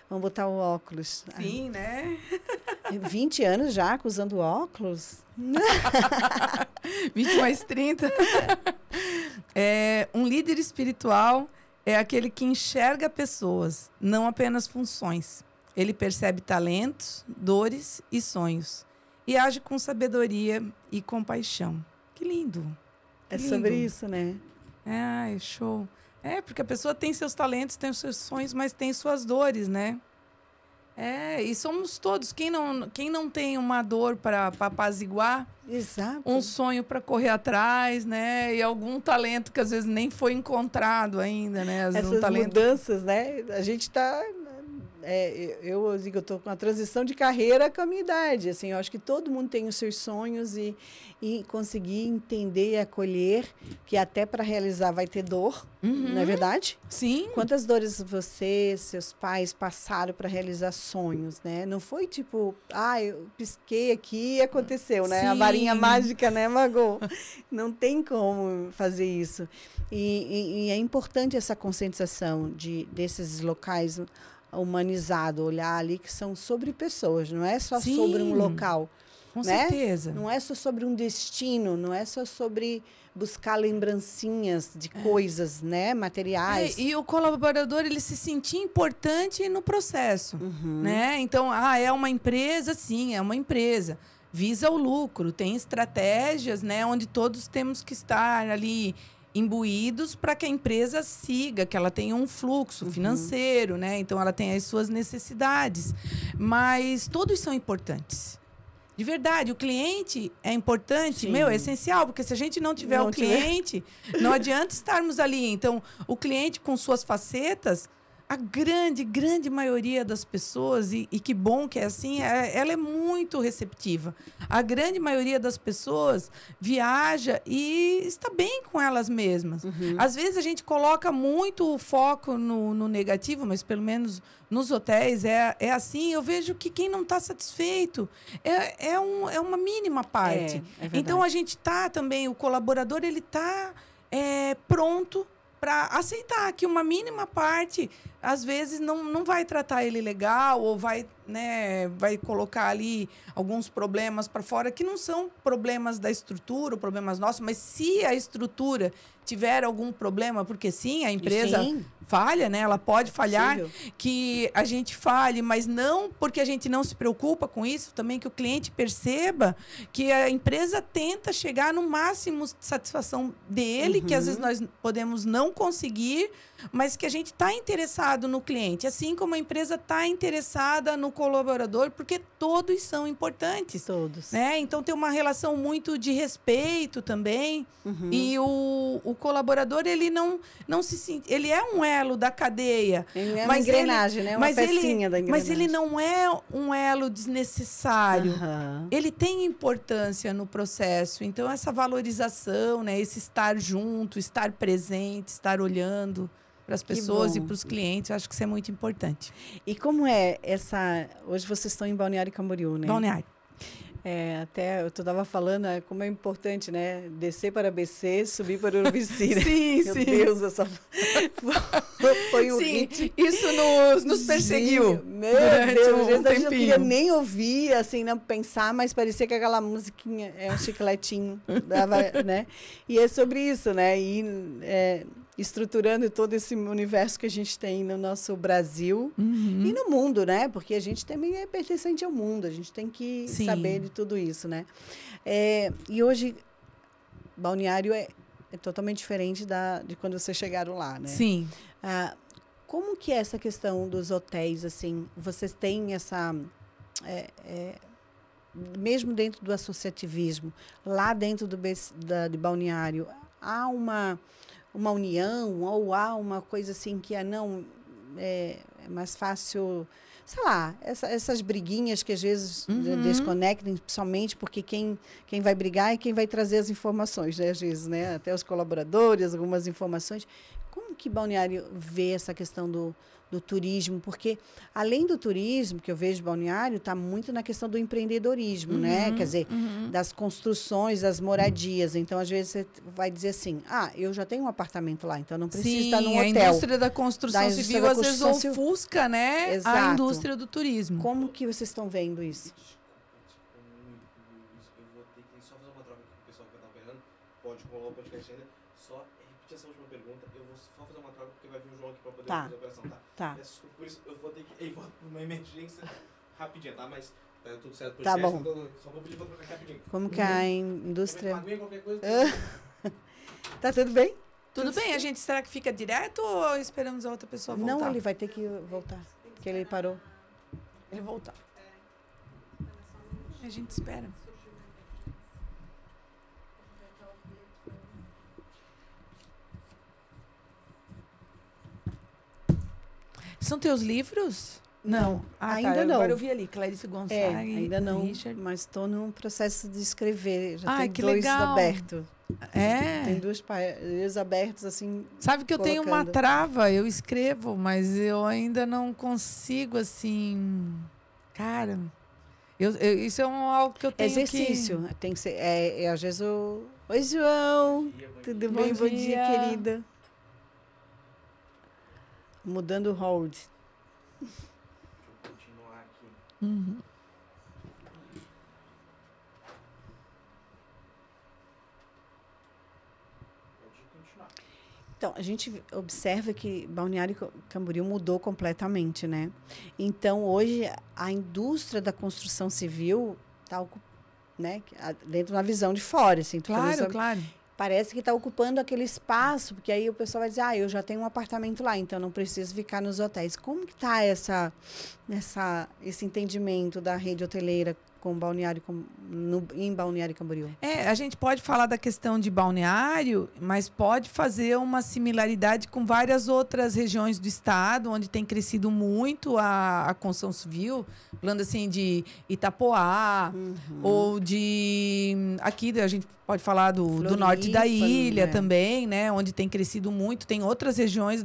Speaker 1: Vamos botar o óculos.
Speaker 2: Sim, né?
Speaker 1: 20 anos já usando óculos?
Speaker 2: 20 mais 30. Um líder espiritual é aquele que enxerga pessoas, não apenas funções. Ele percebe talentos, dores e sonhos. E age com sabedoria e compaixão. Que lindo.
Speaker 1: É sobre isso, né?
Speaker 2: Show. Porque a pessoa tem seus talentos, tem os seus sonhos, mas tem suas dores, né? E somos todos. Quem não tem uma dor para apaziguar,
Speaker 1: exato,
Speaker 2: um sonho para correr atrás, né? E algum talento que às vezes nem foi encontrado ainda, né?
Speaker 1: Essas mudanças, né? A gente está eu digo, eu estou com a transição de carreira com a minha idade. Assim, eu acho que todo mundo tem os seus sonhos e conseguir entender e acolher, que até para realizar vai ter dor, não é verdade?
Speaker 2: Sim.
Speaker 1: Quantas dores você, seus pais passaram para realizar sonhos, né? Não foi tipo, eu pisquei aqui e aconteceu, né? A varinha mágica, né, Margot? Não tem como fazer isso. E é importante essa conscientização desses locais humanizados, olhar ali que são sobre pessoas, não é só sobre um local.
Speaker 2: Com
Speaker 1: né?
Speaker 2: certeza.
Speaker 1: Não é só sobre um destino, não é só sobre buscar lembrancinhas de coisas, né, materiais.
Speaker 2: E o colaborador, ele se sentir importante no processo, né? Então, é uma empresa? Sim, é uma empresa. Visa o lucro, tem estratégias, né, onde todos temos que estar ali imbuídos para que a empresa siga, que ela tenha um fluxo financeiro, né? Então, ela tem as suas necessidades. Mas todos são importantes. De verdade, o cliente é importante, é essencial, porque se a gente não tiver o cliente, não adianta estarmos ali. Então, o cliente com suas facetas, a grande maioria das pessoas, e que bom que é assim, ela é muito receptiva. A grande maioria das pessoas viaja e está bem com elas mesmas. Às vezes a gente coloca muito foco no negativo, mas pelo menos nos hotéis é assim. Eu vejo que quem não está satisfeito é uma mínima parte. Então a gente está também, o colaborador, ele está pronto para aceitar que uma mínima parte, às vezes, não vai tratar ele legal ou vai colocar ali alguns problemas para fora, que não são problemas da estrutura, problemas nossos, mas se a estrutura tiver algum problema, porque sim, a empresa falha, né? Ela pode falhar, que a gente falhe, mas não porque a gente não se preocupa com isso, também que o cliente perceba que a empresa tenta chegar no máximo de satisfação dele, que às vezes nós podemos não conseguir, mas que a gente está interessado no cliente, assim como a empresa está interessada no colaborador, porque todos são importantes.
Speaker 1: Todos.
Speaker 2: Né? Então, tem uma relação muito de respeito também. E o colaborador, ele não se sente... Ele é um elo da cadeia.
Speaker 1: Ele é uma engrenagem, né? Uma pecinha da engrenagem.
Speaker 2: Mas ele não é um elo desnecessário. Ele tem importância no processo. Então, essa valorização, né? Esse estar junto, estar presente, estar olhando para as pessoas e para os clientes, eu acho que isso é muito importante.
Speaker 1: E como é essa... Hoje vocês estão em Balneário Camboriú, né?
Speaker 2: Balneário.
Speaker 1: Até eu estava falando como é importante, né? Descer para BC, subir para Urubici. Né?
Speaker 2: Sim,
Speaker 1: Meu Deus, essa foi um hit.
Speaker 2: Isso nos perseguiu.
Speaker 1: Meu Deus, às vezes a gente não queria nem ouvir, assim, não pensar, mas parecia que aquela musiquinha é um chicletinho, né? E é sobre isso, né? E estruturando todo esse universo que a gente tem no nosso Brasil e no mundo, né? Porque a gente também é pertencente ao mundo, a gente tem que saber de tudo isso, né? E hoje, Balneário é totalmente diferente de quando vocês chegaram lá, né?
Speaker 2: Sim.
Speaker 1: Como que é essa questão dos hotéis, assim? Vocês têm essa... mesmo dentro do associativismo, lá dentro de Balneário, há uma união ou há uma coisa assim que é mais fácil, sei lá, essas briguinhas que às vezes desconectam, principalmente porque quem vai brigar é quem vai trazer as informações, né? Às vezes, né? Até os colaboradores, algumas informações. Como que Balneário vê essa questão do turismo? Porque, além do turismo, que eu vejo Balneário, está muito na questão do empreendedorismo, né? Quer dizer, das construções, das moradias. Então, às vezes, você vai dizer assim, eu já tenho um apartamento lá, então não preciso estar num hotel.
Speaker 2: A indústria da construção civil, às vezes, ofusca, né?
Speaker 1: Exato.
Speaker 2: A indústria do turismo.
Speaker 1: Como que vocês estão vendo isso?
Speaker 3: Eu vou ter que só fazer uma troca com o pessoal que eu estava pegando. Pode rolar o podcast ainda. Só repetir essa última pergunta. Eu vou só fazer uma troca porque vai vir o João aqui para poder fazer a operação, tá? Por isso, eu vou ter que ir para uma emergência rapidinho, tá? Mas tá tudo certo.
Speaker 1: Tá bom.
Speaker 3: Então, só vou pedir para trocar rapidinho.
Speaker 1: Como que a indústria...
Speaker 3: Qualquer coisa.
Speaker 1: Tá tudo bem?
Speaker 2: Tudo bem? A gente, será que fica direto ou esperamos a outra pessoa voltar?
Speaker 1: Não, ele vai ter que voltar, porque ele parou.
Speaker 2: Ele voltar. A gente espera. São teus livros? Não.
Speaker 1: Ainda não.
Speaker 2: Agora eu vi ali, Clarice Gonçalves.
Speaker 1: Ainda não,
Speaker 2: Richard.
Speaker 1: mas estou no processo de escrever. Já tem
Speaker 2: que
Speaker 1: 2
Speaker 2: legal.
Speaker 1: abertos.
Speaker 2: É.
Speaker 1: Tem 2 abertos, assim.
Speaker 2: Sabe que eu tenho uma trava, eu escrevo, mas eu ainda não consigo, assim... Cara, isso é algo que eu tenho
Speaker 1: exercício. Tem que ser... às vezes Oi, João. Tudo bem? Bom dia, querida. Mudando o hold.
Speaker 3: Deixa eu continuar aqui.
Speaker 2: Uhum.
Speaker 1: Então, a gente observa que Balneário Camboriú mudou completamente, né? Então, hoje, a indústria da construção civil está, né, dentro da visão de fora. Assim,
Speaker 2: Claro.
Speaker 1: Parece que está ocupando aquele espaço, porque aí o pessoal vai dizer, eu já tenho um apartamento lá, então não preciso ficar nos hotéis. Como que está esse entendimento da rede hoteleira com Balneário, em Balneário Camboriú?
Speaker 2: A gente pode falar da questão de Balneário, mas pode fazer uma similaridade com várias outras regiões do estado, onde tem crescido muito a construção civil, falando assim de Itapoá, ou de... Aqui a gente pode falar do norte da ilha também, né? Onde tem crescido muito. Tem outras regiões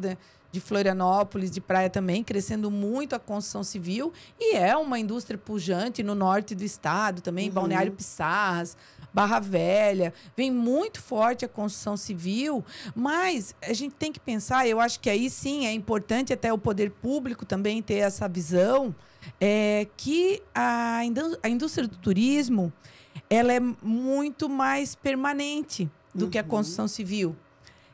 Speaker 2: de Florianópolis, de praia também, crescendo muito a construção civil, e é uma indústria pujante no norte do estado também, Balneário Pissarras, Barra Velha, vem muito forte a construção civil, mas a gente tem que pensar, eu acho que aí sim é importante até o poder público também ter essa visão, que a indústria do turismo, ela é muito mais permanente do que a construção civil.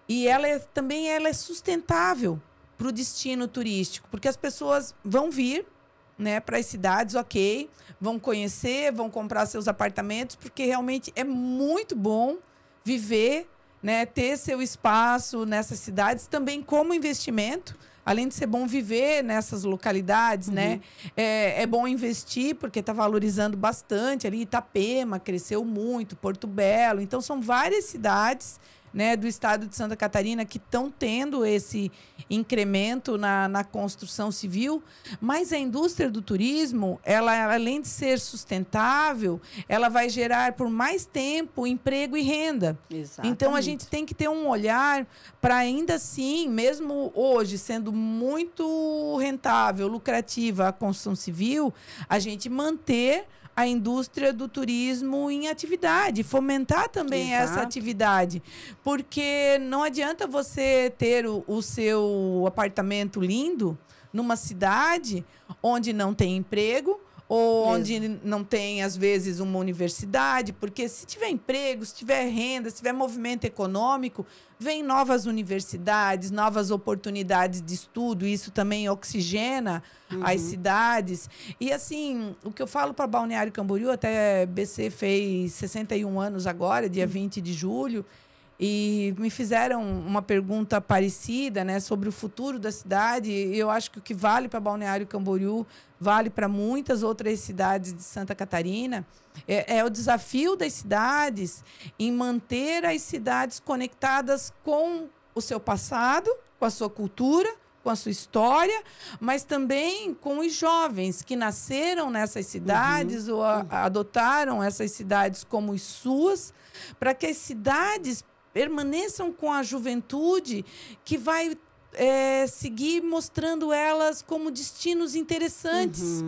Speaker 2: E também é sustentável para o destino turístico, porque as pessoas vão vir, né, para as cidades, vão conhecer, vão comprar seus apartamentos, porque realmente é muito bom viver, né, ter seu espaço nessas cidades, também como investimento. Além de ser bom viver nessas localidades, né? É bom investir, porque está valorizando bastante. Ali Itapema cresceu muito, Porto Belo. Então, são várias cidades, né, do estado de Santa Catarina que estão tendo esse incremento na construção civil, mas a indústria do turismo, ela, além de ser sustentável, ela vai gerar por mais tempo emprego e renda.
Speaker 1: Exatamente.
Speaker 2: Então, a gente tem que ter um olhar para, ainda assim, mesmo hoje sendo muito rentável, lucrativa a construção civil, a gente manter a indústria do turismo em atividade, fomentar também essa atividade, porque não adianta você ter o seu apartamento lindo numa cidade onde não tem emprego, ou onde não tem, às vezes, uma universidade, porque se tiver emprego, se tiver renda, se tiver movimento econômico, vem novas universidades, novas oportunidades de estudo, e isso também oxigena as cidades. E, assim, o que eu falo para Balneário Camboriú, até BC fez 61 anos agora, dia 20 de julho, e me fizeram uma pergunta parecida, né, sobre o futuro da cidade. E eu acho que o que vale para Balneário Camboriú vale para muitas outras cidades de Santa Catarina. É o desafio das cidades em manter as cidades conectadas com o seu passado, com a sua cultura, com a sua história, mas também com os jovens que nasceram nessas cidades ou adotaram essas cidades como suas, para que as cidades permaneçam com a juventude que vai seguir mostrando elas como destinos interessantes.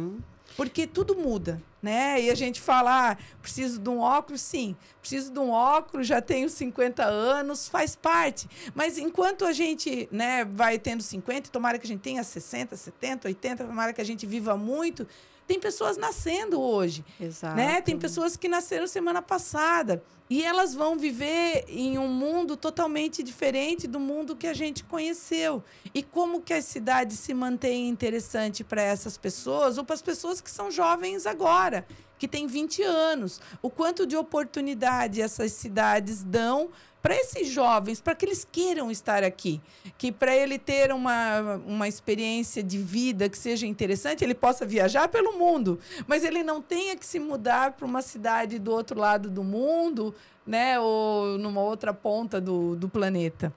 Speaker 2: Porque tudo muda, né? E a gente fala, preciso de um óculos, sim. Preciso de um óculos, já tenho 50 anos, faz parte. Mas enquanto a gente, né, vai tendo 50, tomara que a gente tenha 60, 70, 80, tomara que a gente viva muito, tem pessoas nascendo hoje.
Speaker 1: Exato.
Speaker 2: Né? Tem pessoas que nasceram semana passada. E elas vão viver em um mundo totalmente diferente do mundo que a gente conheceu. E como que as cidades se mantêm interessantes para essas pessoas ou para as pessoas que são jovens agora, que têm 20 anos? O quanto de oportunidade essas cidades dão para esses jovens, para que eles queiram estar aqui, que para ele ter uma experiência de vida que seja interessante, ele possa viajar pelo mundo, mas ele não tenha que se mudar para uma cidade do outro lado do mundo, né, ou numa outra ponta do planeta.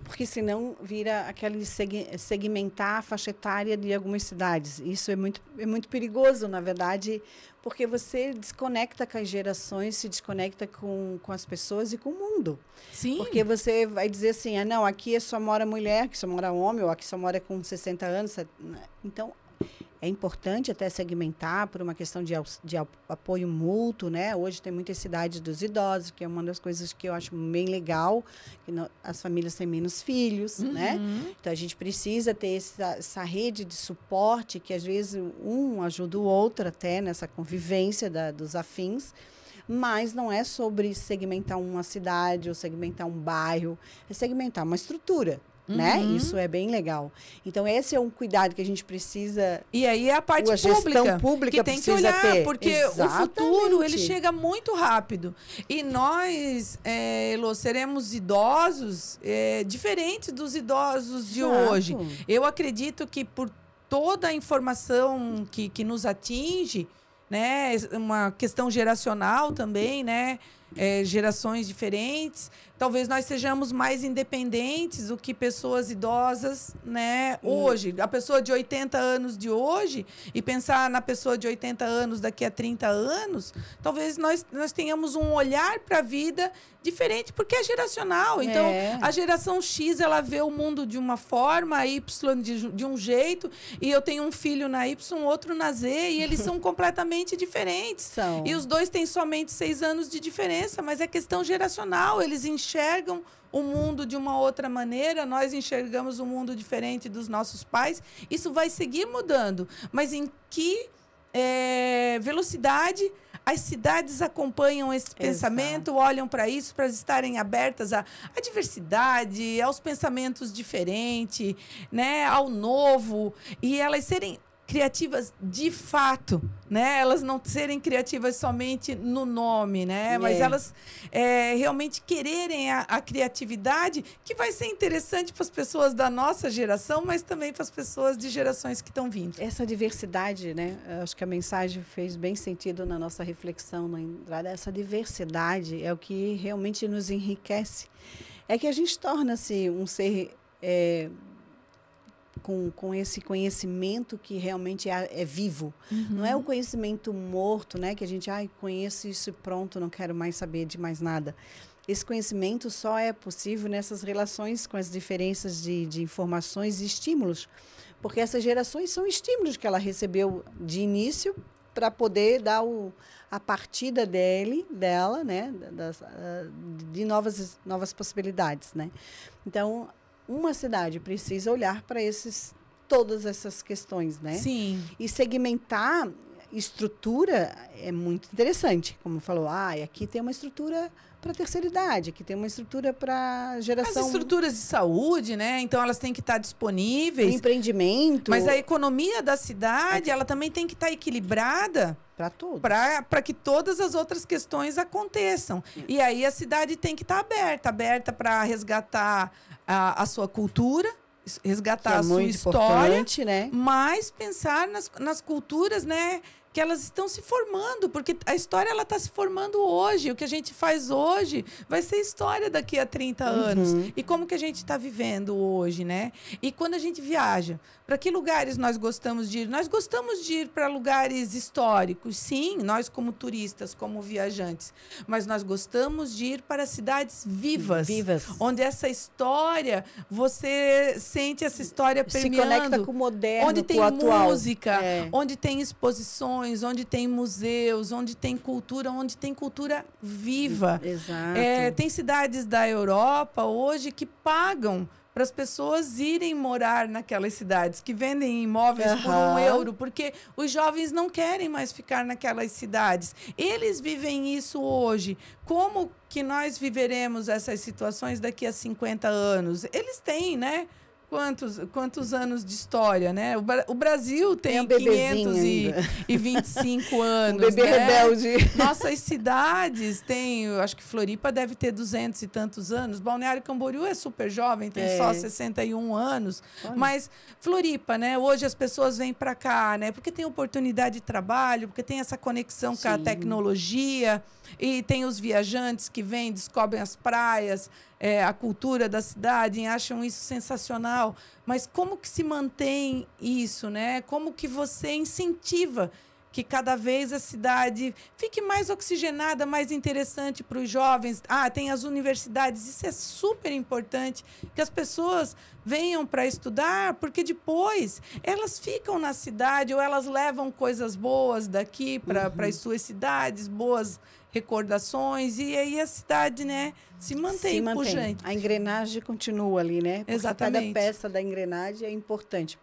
Speaker 1: Porque senão vira aquele segmentar a faixa etária de algumas cidades. Isso é muito perigoso, na verdade, porque você desconecta com as gerações, se desconecta com as pessoas e com o mundo.
Speaker 2: Sim.
Speaker 1: Porque você vai dizer assim, não, aqui só mora mulher, aqui só mora homem, ou aqui só mora com 60 anos. Então, é importante até segmentar por uma questão de apoio mútuo, né? Hoje tem muitas cidades dos idosos, que é uma das coisas que eu acho bem legal, que as famílias têm menos filhos, né? Então, a gente precisa ter essa rede de suporte, que às vezes um ajuda o outro até nessa convivência dos afins, mas não é sobre segmentar uma cidade ou segmentar um bairro, é segmentar uma estrutura. Né? Isso é bem legal. Então, esse é um cuidado que a gente precisa...
Speaker 2: E aí é a parte
Speaker 1: a gestão pública
Speaker 2: que tem que olhar,
Speaker 1: ter.
Speaker 2: Porque
Speaker 1: Exatamente.
Speaker 2: o futuro, ele chega muito rápido. E nós, Elô, seremos idosos diferentes dos idosos de hoje. Eu acredito que por toda a informação que nos atinge, né? Uma questão geracional também, né? Gerações diferentes, talvez nós sejamos mais independentes do que pessoas idosas, né? Hoje, a pessoa de 80 anos de hoje e pensar na pessoa de 80 anos daqui a 30 anos, talvez nós tenhamos um olhar para a vida diferente, porque é geracional. Então, a geração X, ela vê o mundo de uma forma, a Y de um jeito, e eu tenho um filho na Y, outro na Z, e eles são completamente diferentes. E os dois têm somente 6 anos de diferença, mas é questão geracional. Eles enxergam o mundo de uma outra maneira, nós enxergamos um mundo diferente dos nossos pais. Isso vai seguir mudando. Mas em que velocidade as cidades acompanham esse pensamento, olham para isso, para estarem abertas à diversidade, aos pensamentos diferentes, né, ao novo, e elas serem criativas de fato, né? Elas não serem criativas somente no nome, né? Mas elas realmente quererem a criatividade, que vai ser interessante para as pessoas da nossa geração, mas também para as pessoas de gerações que estão vindo.
Speaker 1: Essa diversidade, né? Acho que a mensagem fez bem sentido na nossa reflexão na entrada. Essa diversidade é o que realmente nos enriquece. É que a gente torna-se um ser... Com esse conhecimento que realmente é vivo. Não é o conhecimento morto, né? Que a gente, conheço isso e pronto, não quero mais saber de mais nada. Esse conhecimento só é possível nessas relações com as diferenças de informações e estímulos. Porque essas gerações são estímulos que ela recebeu de início para poder dar a partida dela, né? De novas possibilidades, né? Então, uma cidade precisa olhar para todas essas questões, né?
Speaker 2: Sim.
Speaker 1: E segmentar estrutura é muito interessante. Como falou, aqui tem uma estrutura para a terceira idade, aqui tem uma estrutura para a geração...
Speaker 2: As estruturas de saúde, né? Então, elas têm que estar disponíveis.
Speaker 1: O empreendimento.
Speaker 2: Mas a economia da cidade, ela também tem que estar equilibrada.
Speaker 1: Para todos.
Speaker 2: Para que todas as outras questões aconteçam. E aí, a cidade tem que estar aberta para resgatar a sua cultura, resgatar a sua história,
Speaker 1: né?
Speaker 2: Mas pensar nas culturas, né, que elas estão se formando, porque a história ela está se formando hoje. O que a gente faz hoje vai ser história daqui a 30 anos. E como que a gente está vivendo hoje, né? E quando a gente viaja, para que lugares nós gostamos de ir? Nós gostamos de ir para lugares históricos, sim, nós como turistas, como viajantes. Mas nós gostamos de ir para cidades vivas. Onde essa história, você sente essa história permeando. Se
Speaker 1: conecta com o moderno,
Speaker 2: onde tem música, onde tem exposições, onde tem museus, onde tem cultura viva.
Speaker 1: Exato.
Speaker 2: Tem cidades da Europa hoje que pagam para as pessoas irem morar naquelas cidades, que vendem imóveis por €1, porque os jovens não querem mais ficar naquelas cidades. Eles vivem isso hoje. Como que nós viveremos essas situações daqui a 50 anos? Eles têm, né? Quantos anos de história, né? O Brasil tem 525 anos,
Speaker 1: bebê rebelde.
Speaker 2: Nossas cidades têm, eu acho que Floripa deve ter 200 e tantos anos. Balneário Camboriú é super jovem, tem só 61 anos. Olha. Mas Floripa, né? Hoje as pessoas vêm para cá, né? Porque tem oportunidade de trabalho, porque tem essa conexão com a tecnologia, e tem os viajantes que vêm, descobrem as praias, a cultura da cidade, acham isso sensacional. Mas como que se mantém isso, né? Como que você incentiva que cada vez a cidade fique mais oxigenada, mais interessante para os jovens? Tem as universidades, isso é super importante, que as pessoas venham para estudar, porque depois elas ficam na cidade ou elas levam coisas boas daqui para as suas cidades, boas recordações, e aí a cidade, né, se mantém pujante.
Speaker 1: A engrenagem continua ali, né? Porque
Speaker 2: exatamente.
Speaker 1: Cada peça da engrenagem é importante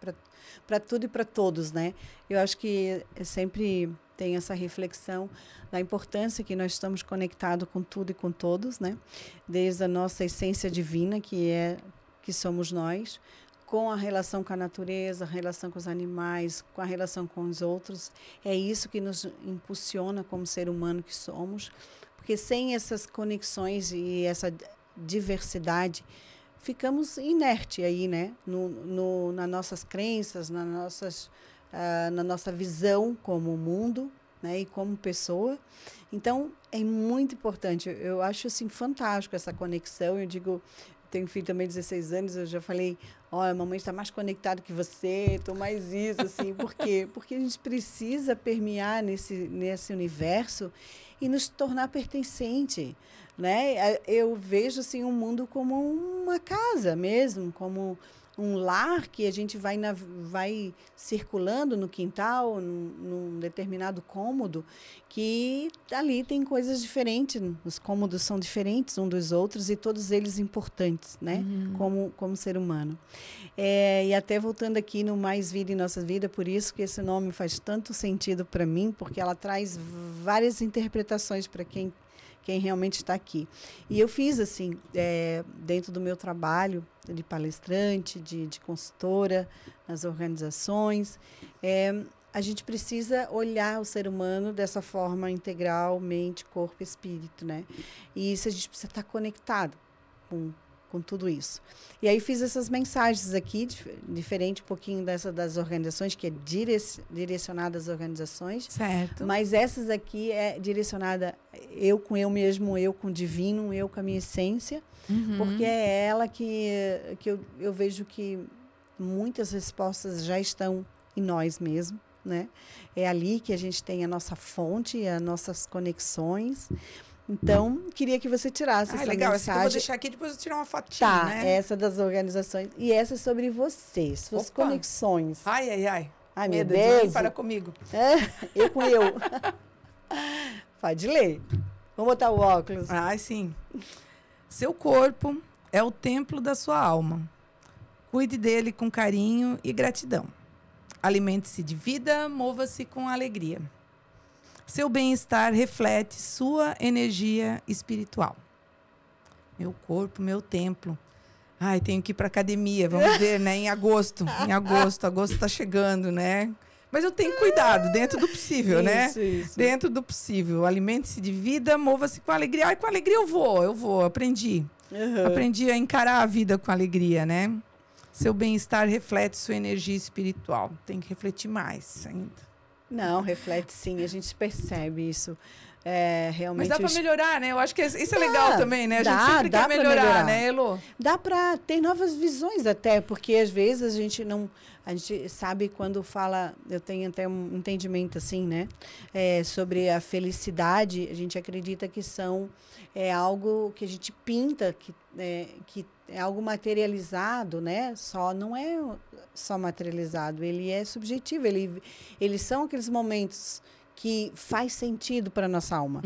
Speaker 1: para tudo e para todos, né? Eu acho que sempre tem essa reflexão da importância que nós estamos conectados com tudo e com todos, né? Desde a nossa essência divina, que somos nós, com a relação com a natureza, a relação com os animais, com a relação com os outros. É isso que nos impulsiona como ser humano que somos, porque sem essas conexões e essa diversidade, ficamos inertes aí, né? Nas nossas crenças, na nossa visão como mundo, né? E como pessoa. Então, é muito importante. Eu acho assim, fantástico essa conexão. Eu digo, tenho um filho também de 16 anos, eu já falei, olha, a mamãe está mais conectada que você, estou mais isso, assim. Por quê? Porque a gente precisa permear nesse universo e nos tornar pertencente, né? Eu vejo assim, um mundo como uma casa mesmo, como um lar que a gente vai circulando no quintal, num determinado cômodo, que ali tem coisas diferentes, os cômodos são diferentes um dos outros e todos eles importantes, né? Como ser humano. E até voltando aqui no Mais Vida em Nossa Vida, por isso que esse nome faz tanto sentido para mim, porque ela traz várias interpretações para quem realmente está aqui. E eu fiz, assim, dentro do meu trabalho de palestrante, de consultora nas organizações, a gente precisa olhar o ser humano dessa forma integral, mente, corpo e espírito, né? E isso a gente precisa estar conectado com tudo isso. E aí fiz essas mensagens aqui, diferente um pouquinho das organizações, que é direcionada às organizações.
Speaker 2: Certo.
Speaker 1: Mas essas aqui é direcionada eu com eu mesmo, eu com o divino, eu com a minha essência, porque é ela que eu vejo que muitas respostas já estão em nós mesmos, né? É ali que a gente tem a nossa fonte, as nossas conexões. Então, queria que você tirasse essa
Speaker 2: legal.
Speaker 1: mensagem.
Speaker 2: Essa que eu vou deixar aqui, depois eu tirar uma fotinha, né?
Speaker 1: Essa das organizações. E essa é sobre você, suas conexões.
Speaker 2: Ai,
Speaker 1: meu Deus.
Speaker 2: Para comigo.
Speaker 1: Eu com eu. Pode ler. Vamos botar o óculos.
Speaker 2: Sim. Seu corpo é o templo da sua alma. Cuide dele com carinho e gratidão. Alimente-se de vida, mova-se com alegria. Seu bem-estar reflete sua energia espiritual. Meu corpo, meu templo. Tenho que ir para academia, vamos ver, né? Em agosto. Agosto está chegando, né? Mas eu tenho cuidado, dentro do possível, né?
Speaker 1: Isso.
Speaker 2: Dentro do possível. Alimente-se de vida, mova-se com alegria. Com alegria eu vou, aprendi. Aprendi a encarar a vida com alegria, né? Seu bem-estar reflete sua energia espiritual. Tem que refletir mais ainda.
Speaker 1: Não, reflete sim, a gente percebe isso. Realmente.
Speaker 2: Mas dá para melhorar, né? Eu acho que isso é legal também, né? A gente sempre quer melhorar, né, Elo?
Speaker 1: Dá para ter novas visões até, porque às vezes a gente sabe quando fala, eu tenho até um entendimento assim, né? Sobre a felicidade, a gente acredita que algo que a gente pinta, que é algo materializado, né? Não é só materializado, ele é subjetivo, eles são aqueles momentos que faz sentido para a nossa alma.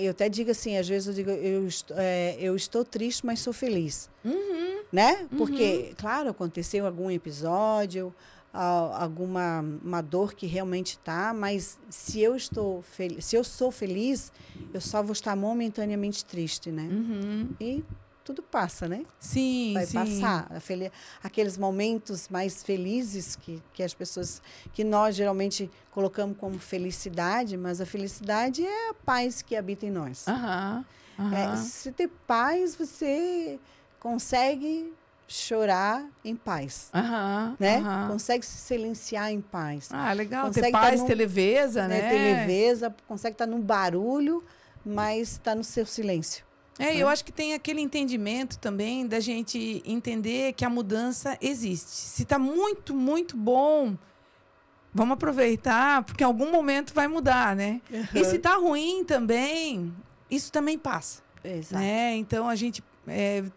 Speaker 1: Eu até digo assim, às vezes eu digo, eu estou triste, mas sou feliz. Né? Porque, claro, aconteceu algum episódio, uma dor que realmente está, mas se eu sou feliz, eu só vou estar momentaneamente triste, né? E tudo passa, né?
Speaker 2: Sim,
Speaker 1: vai passar. Aqueles momentos mais felizes que as pessoas, que nós geralmente colocamos como felicidade, mas a felicidade é a paz que habita em nós. Se ter paz, você consegue chorar em paz, né? Consegue se silenciar em paz.
Speaker 2: Legal. Consegue ter paz, ter leveza, né?
Speaker 1: Ter leveza, consegue estar num barulho, mas está no seu silêncio.
Speaker 2: Né? Eu acho que tem aquele entendimento também da gente entender que a mudança existe. Se está muito, muito bom, vamos aproveitar, porque em algum momento vai mudar, né? Uhum. E se está ruim também, isso também passa.
Speaker 1: Exato.
Speaker 2: Né? Então, a gente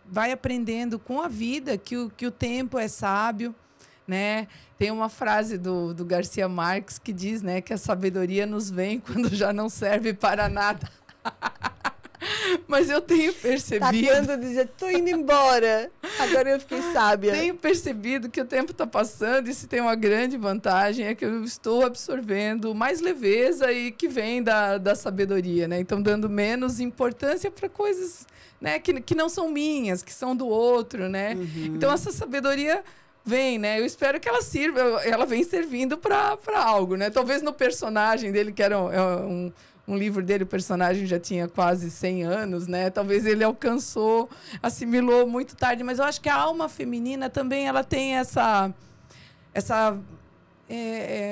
Speaker 2: vai aprendendo com a vida que o tempo é sábio. Né? Tem uma frase do Garcia Marques que diz, né, que a sabedoria nos vem quando já não serve para nada. Mas eu tenho percebido...
Speaker 1: Tá quando dizer, tô indo embora. Agora eu fiquei sábia.
Speaker 2: Tenho percebido que o tempo está passando e se tem uma grande vantagem é que eu estou absorvendo mais leveza e que vem da sabedoria, né? Então, dando menos importância para coisas, né, que não são minhas, que são do outro, né? Uhum. Então, essa sabedoria... vem, né? Eu espero que ela sirva, ela vem servindo para algo, né? Talvez no personagem dele, que era um livro dele, o personagem já tinha quase 100 anos, né? Talvez ele alcançou, assimilou muito tarde, mas eu acho que a alma feminina também, ela tem essa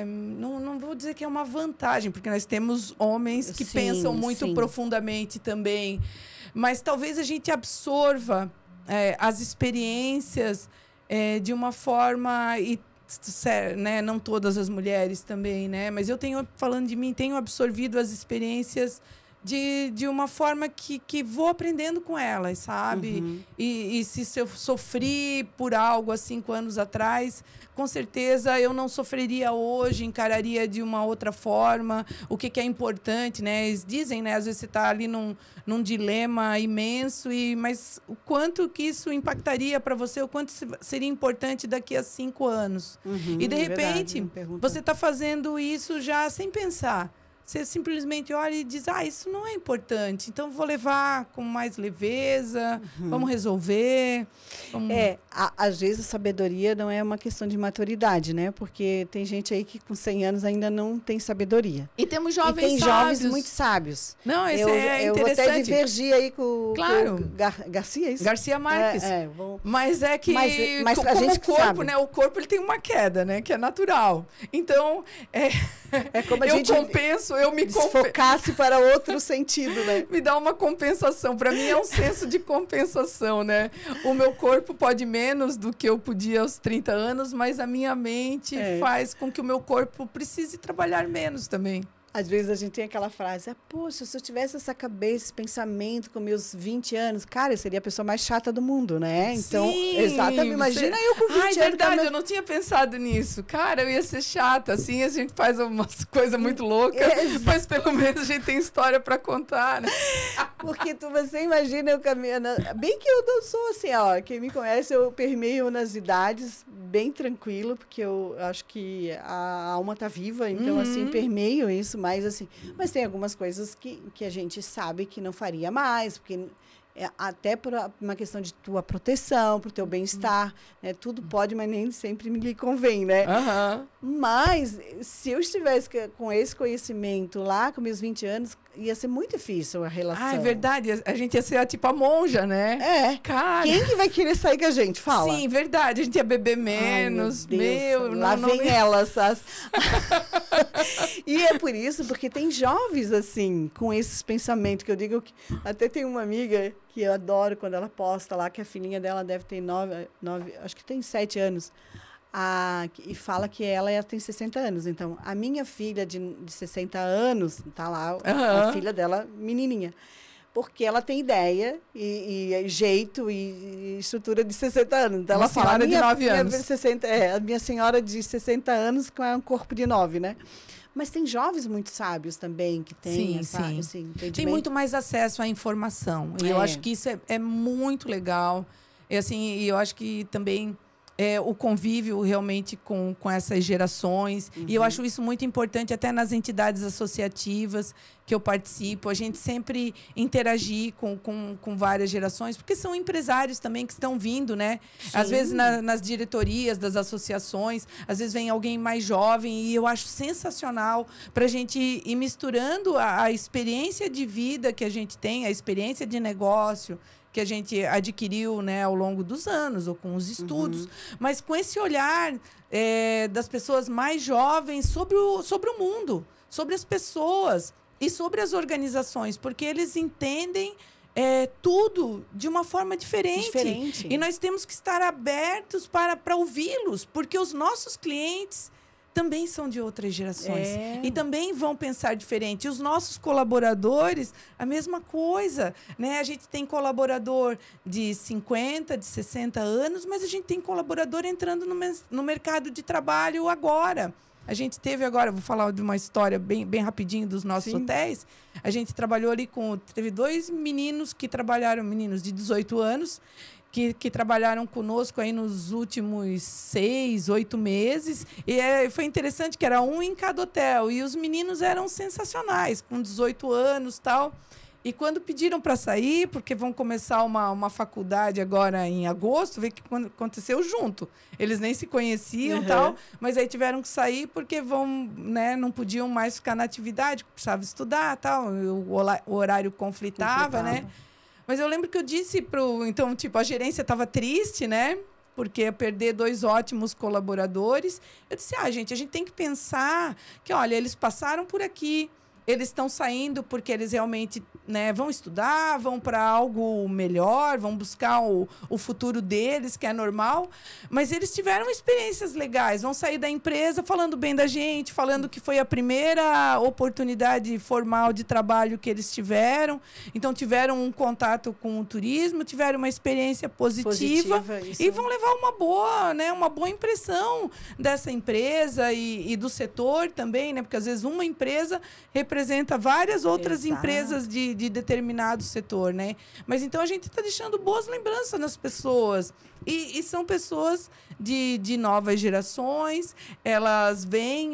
Speaker 2: não vou dizer que é uma vantagem, porque nós temos homens que pensam muito profundamente também, mas talvez a gente absorva as experiências de uma forma, né, não todas as mulheres também, né, mas eu falando de mim, tenho absorvido as experiências de uma forma que vou aprendendo com elas, sabe? Uhum. E se eu sofri por algo há 5 anos atrás, com certeza eu não sofreria hoje, encararia de uma outra forma. O que é importante, né? Eles dizem, né? Às vezes você está ali num dilema imenso, mas o quanto que isso impactaria para você, o quanto seria importante daqui a 5 anos. Uhum, e, de repente, você está fazendo isso já sem pensar. Você simplesmente olha e diz, isso não é importante, então vou levar com mais leveza, vamos resolver.
Speaker 1: Às vezes a sabedoria não é uma questão de maturidade, né? Porque tem gente aí que com 100 anos ainda não tem sabedoria.
Speaker 2: E temos jovens
Speaker 1: sábios.
Speaker 2: Jovens
Speaker 1: muito sábios.
Speaker 2: Não, isso é interessante.
Speaker 1: Eu vou até divergir aí com Garcia, isso?
Speaker 2: Garcia Marques. Mas é que,
Speaker 1: mas
Speaker 2: como
Speaker 1: a gente
Speaker 2: o corpo,
Speaker 1: sabe.
Speaker 2: Né? O corpo ele tem uma queda, né? Que é natural. Então,
Speaker 1: como a gente
Speaker 2: eu me
Speaker 1: focasse para outro sentido, né?
Speaker 2: Me dá uma compensação. Para mim é um senso de compensação, né? O meu corpo pode menos do que eu podia aos 30 anos, mas a minha mente faz com que o meu corpo precise trabalhar menos também.
Speaker 1: Às vezes a gente tem aquela frase, poxa, se eu tivesse essa cabeça, esse pensamento com meus 20 anos, cara, eu seria a pessoa mais chata do mundo, né? Então,
Speaker 2: sim,
Speaker 1: exatamente, imagina eu com 20 anos.
Speaker 2: É verdade, eu não tinha pensado nisso. Cara, eu ia ser chata, assim, a gente faz umas coisas muito loucas, mas pelo menos a gente tem história para contar, né?
Speaker 1: Porque você imagina eu caminhando, bem que eu não sou assim, quem me conhece, eu permeio nas idades bem tranquilo, porque eu acho que a alma tá viva, então, assim, permeio isso, mas tem algumas coisas que a gente sabe que não faria mais, porque até por uma questão de tua proteção, para o teu bem-estar, né? Tudo pode, mas nem sempre me convém, né?
Speaker 2: Uhum.
Speaker 1: Mas se eu estivesse com esse conhecimento lá, com meus 20 anos, ia ser muito difícil a relação.
Speaker 2: É verdade. A gente ia ser tipo a monja, né?
Speaker 1: Cara. Quem que vai querer sair com a gente? Fala.
Speaker 2: Sim, verdade. A gente ia beber menos.
Speaker 1: Lá vem elas. E é por isso, porque tem jovens, assim, com esses pensamentos, que eu digo que... Até tem uma amiga que eu adoro quando ela posta lá, que a filhinha dela deve ter 9, acho que tem 7 anos. E fala que ela tem 60 anos. Então, a minha filha de 60 anos, tá lá, a filha dela, menininha. Porque ela tem ideia e jeito e estrutura de 60 anos. Então, ela fala,
Speaker 2: de 9 anos.
Speaker 1: A minha senhora de 60 anos com um corpo de 9, né? Mas tem jovens muito sábios também que têm esse entendimento.
Speaker 2: Tem muito mais acesso à informação. E eu acho que isso é muito legal. E eu acho que também... o convívio realmente com essas gerações. E eu acho isso muito importante até nas entidades associativas que eu participo. A gente sempre interagir com várias gerações, porque são empresários também que estão vindo, né? Sim. Às vezes nas diretorias das associações, às vezes vem alguém mais jovem e eu acho sensacional para a gente ir misturando a experiência de vida que a gente tem, a experiência de negócio que a gente adquiriu, né, ao longo dos anos, ou com os estudos, mas com esse olhar das pessoas mais jovens sobre o mundo, sobre as pessoas e sobre as organizações, porque eles entendem tudo de uma forma diferente. E nós temos que estar abertos para ouvi-los, porque os nossos clientes também são de outras gerações. E também vão pensar diferente. E os nossos colaboradores, a mesma coisa. Né? A gente tem colaborador de 50, de 60 anos, mas a gente tem colaborador entrando no mercado de trabalho agora. A gente teve agora, vou falar de uma história bem rapidinho dos nossos hotéis. A gente trabalhou ali teve 2 meninos que trabalharam, meninos de 18 anos, que trabalharam conosco aí nos últimos 6, 8 meses. E foi interessante que era um em cada hotel. E os meninos eram sensacionais, com 18 anos e tal. E quando pediram para sair, porque vão começar uma faculdade agora em agosto, vê que aconteceu junto. Eles nem se conheciam e tal, mas aí tiveram que sair porque não podiam mais ficar na atividade, precisavam estudar tal. O horário conflitava, né? Mas eu lembro que eu disse então, tipo, a gerência estava triste, né? Porque ia perder 2 ótimos colaboradores. Eu disse, gente, a gente tem que pensar que, olha, eles passaram por aqui, eles estão saindo porque eles realmente vão estudar, vão para algo melhor, vão buscar o futuro deles, que é normal. Mas eles tiveram experiências legais, vão sair da empresa falando bem da gente, falando que foi a primeira oportunidade formal de trabalho que eles tiveram. Então, tiveram um contato com o turismo, tiveram uma experiência positiva e vão levar uma boa impressão dessa empresa e do setor também, né? Porque, às vezes, uma empresa representa várias outras empresas de determinado setor, né? Mas então a gente está deixando boas lembranças nas pessoas. E são pessoas de novas gerações, elas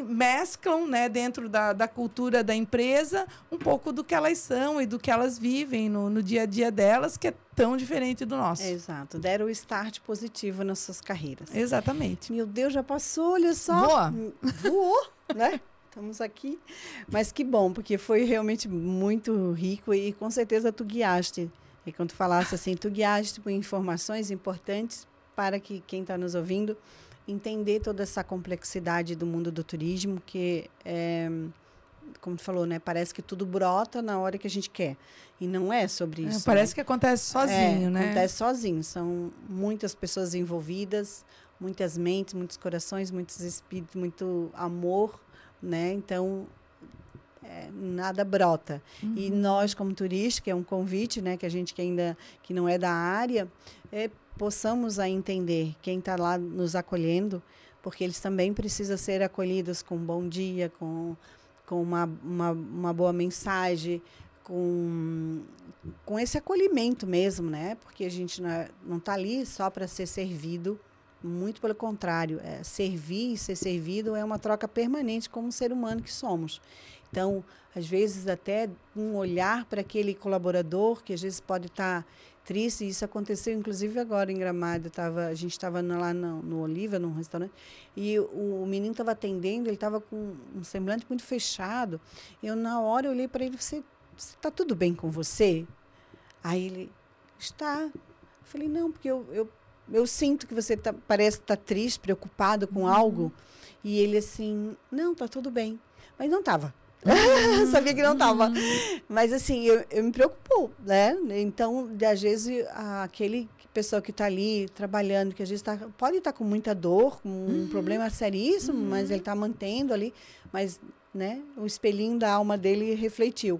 Speaker 2: mesclam, né, dentro da cultura da empresa um pouco do que elas são e do que elas vivem no dia a dia delas, que é tão diferente do nosso.
Speaker 1: Exato. Deram o start positivo nas suas carreiras.
Speaker 2: Exatamente.
Speaker 1: Meu Deus, já passou, olha só. Voou, né? Estamos aqui. Mas que bom, porque foi realmente muito rico e com certeza tu guiaste. E quando tu falasse assim, tu guiaste por informações importantes para que quem está nos ouvindo entender toda essa complexidade do mundo do turismo, que como tu falou, né? Parece que tudo brota na hora que a gente quer. E não é sobre isso.
Speaker 2: Parece que acontece sozinho, né?
Speaker 1: Acontece sozinho. São muitas pessoas envolvidas, muitas mentes, muitos corações, muitos espíritos, muito amor, né? Então, nada brota. E nós, como turistas, que é um convite, né? Que a gente que não é da área, possamos entender quem está lá nos acolhendo, porque eles também precisam ser acolhidos com um bom dia, com uma boa mensagem, com esse acolhimento mesmo, né? Porque a gente não está ali só para ser servido, muito pelo contrário, servir e ser servido é uma troca permanente como um ser humano que somos. Então, às vezes, até um olhar para aquele colaborador, que às vezes pode estar triste, e isso aconteceu, inclusive, agora em Gramado. A gente estava lá no Oliva, num restaurante, e o menino estava atendendo, ele estava com um semblante muito fechado. Na hora, eu olhei para ele e disse, está tudo bem com você? Aí ele, está. Eu falei, não, porque eu sinto que você parece estar triste, preocupado com algo. E ele assim, não, está tudo bem. Mas não estava. Sabia que não estava. Mas assim, eu me preocupo, né? Então, às vezes, aquele pessoa que está ali trabalhando, que às vezes pode estar com muita dor, com um problema seríssimo, mas ele está mantendo ali, mas, né, o espelhinho da alma dele refletiu.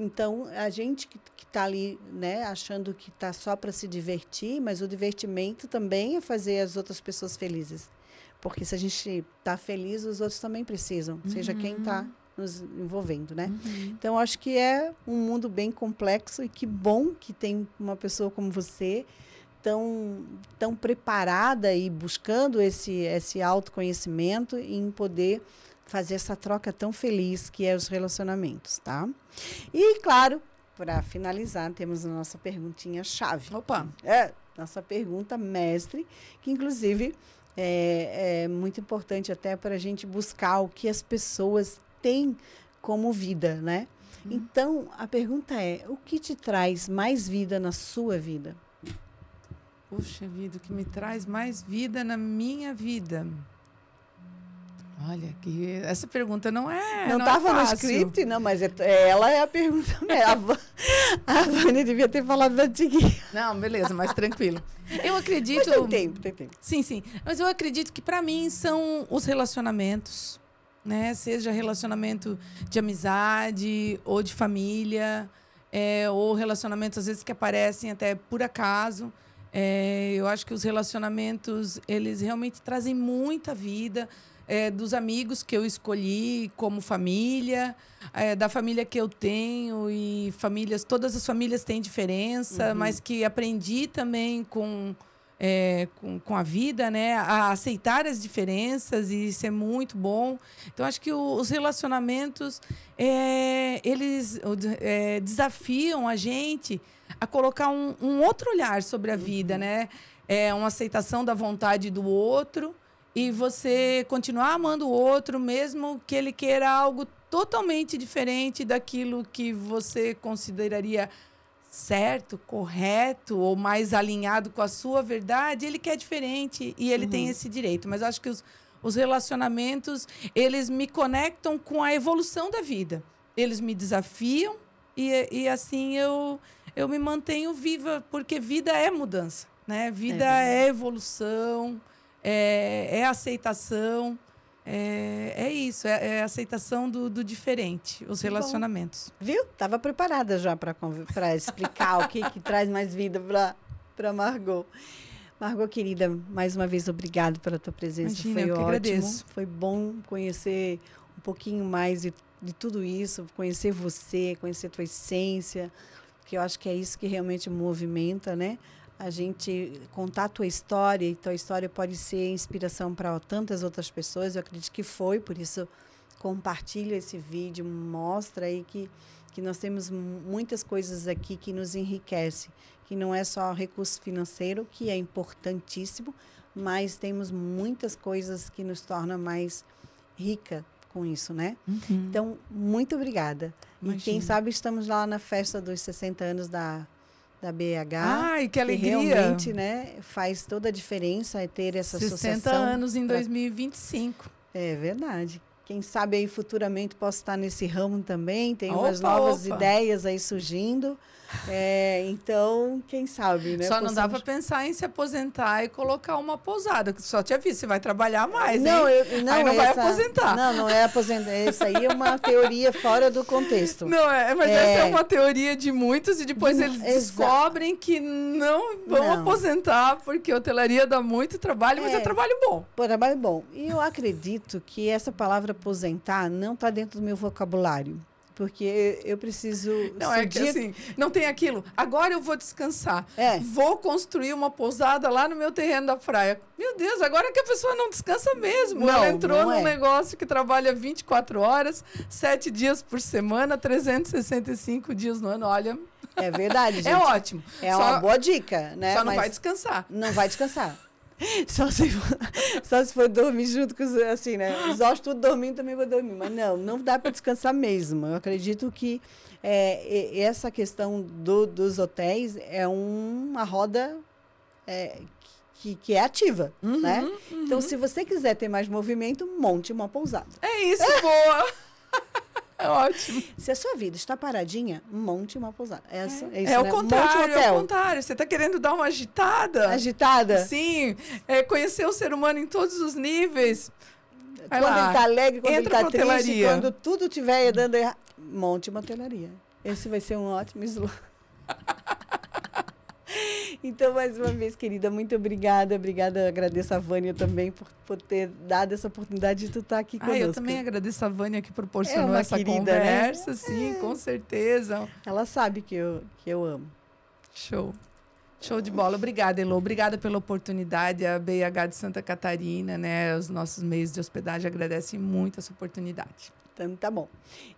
Speaker 1: Então, a gente que está ali, né, achando que está só para se divertir, mas o divertimento também é fazer as outras pessoas felizes. Porque se a gente está feliz, os outros também precisam, seja quem está nos envolvendo, né? Então, acho que é um mundo bem complexo e que bom que tem uma pessoa como você tão preparada e buscando esse autoconhecimento em poder fazer essa troca tão feliz que é os relacionamentos, tá? E, claro, para finalizar, temos a nossa perguntinha-chave.
Speaker 2: Opa!
Speaker 1: Nossa pergunta mestre, que, inclusive, é muito importante até para a gente buscar o que as pessoas têm como vida, né? Então, a pergunta é, o que te traz mais vida na sua vida?
Speaker 2: Puxa vida, o que me traz mais vida na minha vida? Olha, essa pergunta não é
Speaker 1: Não
Speaker 2: estava
Speaker 1: no script, não, mas ela é a pergunta mesmo. A Vânia devia ter falado da Tigui.
Speaker 2: Não, beleza, mas tranquilo. Eu acredito...
Speaker 1: Mas tem tempo.
Speaker 2: Sim. Mas eu acredito que, para mim, são os relacionamentos, né? Seja relacionamento de amizade ou de família, ou relacionamentos, às vezes, que aparecem até por acaso. Eu acho que os relacionamentos, eles realmente trazem muita vida, dos amigos que eu escolhi como família, da família que eu tenho, e todas as famílias têm diferença, mas que aprendi também com a vida, né, a aceitar as diferenças, e isso é muito bom. Então, acho que os relacionamentos, eles desafiam a gente a colocar um outro olhar sobre a vida, né? Uma aceitação da vontade do outro, e você continuar amando o outro, mesmo que ele queira algo totalmente diferente daquilo que você consideraria certo, correto, ou mais alinhado com a sua verdade. Ele quer diferente e ele tem esse direito. Mas acho que os relacionamentos, eles me conectam com a evolução da vida. Eles me desafiam e assim eu me mantenho viva, porque vida é mudança, né? Vida é evolução, é aceitação, é isso, é aceitação do diferente, os relacionamentos.
Speaker 1: Bom. Viu? Estava preparada já para explicar o que traz mais vida para Margot. Margot, querida, mais uma vez, obrigado pela tua presença.
Speaker 2: Imagina,
Speaker 1: foi
Speaker 2: eu que
Speaker 1: ótimo.
Speaker 2: agradeço.
Speaker 1: Foi bom conhecer um pouquinho mais de tudo isso, conhecer você, conhecer tua essência, que eu acho que é isso que realmente movimenta, né? A gente contar a tua história, e tua história pode ser inspiração para tantas outras pessoas. Eu acredito que foi, por isso compartilha esse vídeo, mostra aí que nós temos muitas coisas aqui que nos enriquecem, que não é só recurso financeiro, que é importantíssimo, mas temos muitas coisas que nos tornam mais rica com isso, né? Então, muito obrigada. Imagina. E quem sabe estamos lá na festa dos 60 anos da BH.
Speaker 2: Ai, que alegria!
Speaker 1: Que realmente, né, faz toda a diferença ter essa
Speaker 2: 60
Speaker 1: associação.
Speaker 2: 60 anos em 2025.
Speaker 1: É verdade. Quem sabe aí futuramente posso estar nesse ramo também. Tem umas novas ideias aí surgindo. Então, quem sabe, né?
Speaker 2: Só não dá para pensar em se aposentar e colocar uma pousada. Só te aviso, você vai trabalhar mais,
Speaker 1: não,
Speaker 2: hein?
Speaker 1: Não,
Speaker 2: aí não vai aposentar.
Speaker 1: Não é aposentar. Isso aí é uma teoria fora do contexto.
Speaker 2: Não, mas essa é uma teoria de muitos, e depois eles descobrem que não vão aposentar, porque a hotelaria dá muito trabalho, mas é trabalho bom.
Speaker 1: Trabalho bom. E eu acredito que essa palavra aposentar não está dentro do meu vocabulário. Porque eu preciso...
Speaker 2: Não, que assim, não tem aquilo. Agora eu vou descansar. Vou construir uma pousada lá no meu terreno da praia. Meu Deus, agora que a pessoa não descansa mesmo.
Speaker 1: Não,
Speaker 2: ela entrou num negócio que trabalha 24 horas, 7 dias por semana, 365 dias no ano. Olha...
Speaker 1: É verdade, gente.
Speaker 2: É ótimo.
Speaker 1: Uma boa dica, né?
Speaker 2: Só não vai descansar.
Speaker 1: Não vai descansar. Só se for dormir junto com os, assim, né? Os ossos tudo dormindo, também vou dormir. Mas não dá para descansar mesmo. Eu acredito que essa questão dos hotéis é uma roda que é ativa, né? Então, se você quiser ter mais movimento, monte uma pousada.
Speaker 2: É isso, boa! É ótimo.
Speaker 1: Se a sua vida está paradinha, monte uma pousada. Isso,
Speaker 2: o contrário, é o contrário. Você está querendo dar uma agitada.
Speaker 1: Agitada?
Speaker 2: Sim. Conhecer o ser humano em todos os níveis.
Speaker 1: Quando ele está alegre, quando ele está triste, quando tudo estiver dando errado, monte uma hotelaria. Esse vai ser um ótimo slogan. Então, mais uma vez, querida, muito obrigada. Obrigada, agradeço a Vânia também por ter dado essa oportunidade de tu estar aqui conosco.
Speaker 2: Eu também agradeço a Vânia que proporcionou essa conversa, né? Sim, com certeza.
Speaker 1: Ela sabe que eu amo.
Speaker 2: Show de bola. Obrigada, Elô. Obrigada pela oportunidade. A BH de Santa Catarina, né? Os nossos meios de hospedagem agradecem muito essa oportunidade.
Speaker 1: Então, tá bom.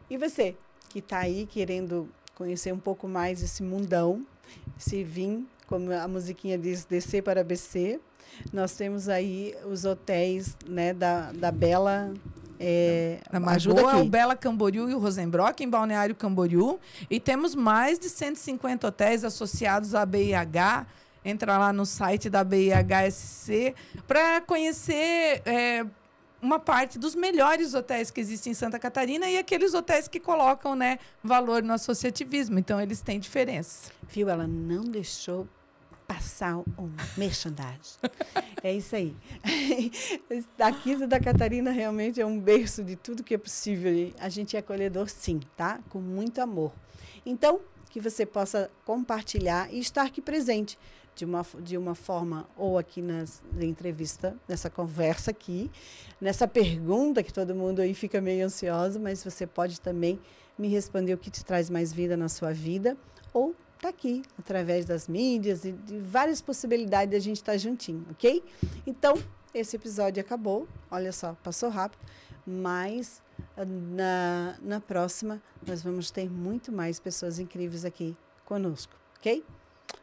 Speaker 1: E você, que está aí querendo conhecer um pouco mais esse mundão, se vir, como a musiquinha diz, descer para BC, nós temos aí os hotéis, né, da Bela...
Speaker 2: Na Margot é o Bela Camboriú e o Rosenbrock, em Balneário Camboriú. E temos mais de 150 hotéis associados à BIH. Entra lá no site da BIHSC para conhecer uma parte dos melhores hotéis que existem em Santa Catarina e aqueles hotéis que colocam, né, valor no associativismo. Então, eles têm diferença.
Speaker 1: Viu? Ela não deixou passar um merchandising. É isso aí. Aqui, Santa Catarina realmente é um berço de tudo que é possível. E a gente é acolhedor, sim, tá? Com muito amor. Então, que você possa compartilhar e estar aqui presente de uma forma, ou aqui na entrevista, nessa conversa aqui, nessa pergunta que todo mundo aí fica meio ansioso, mas você pode também me responder o que te traz mais vida na sua vida, ou tá aqui, através das mídias e de várias possibilidades de a gente estar juntinho, ok? Então, esse episódio acabou, olha só, passou rápido, mas na próxima nós vamos ter muito mais pessoas incríveis aqui conosco, ok?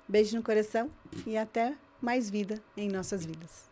Speaker 1: Beijo no coração e até mais vida em nossas vidas.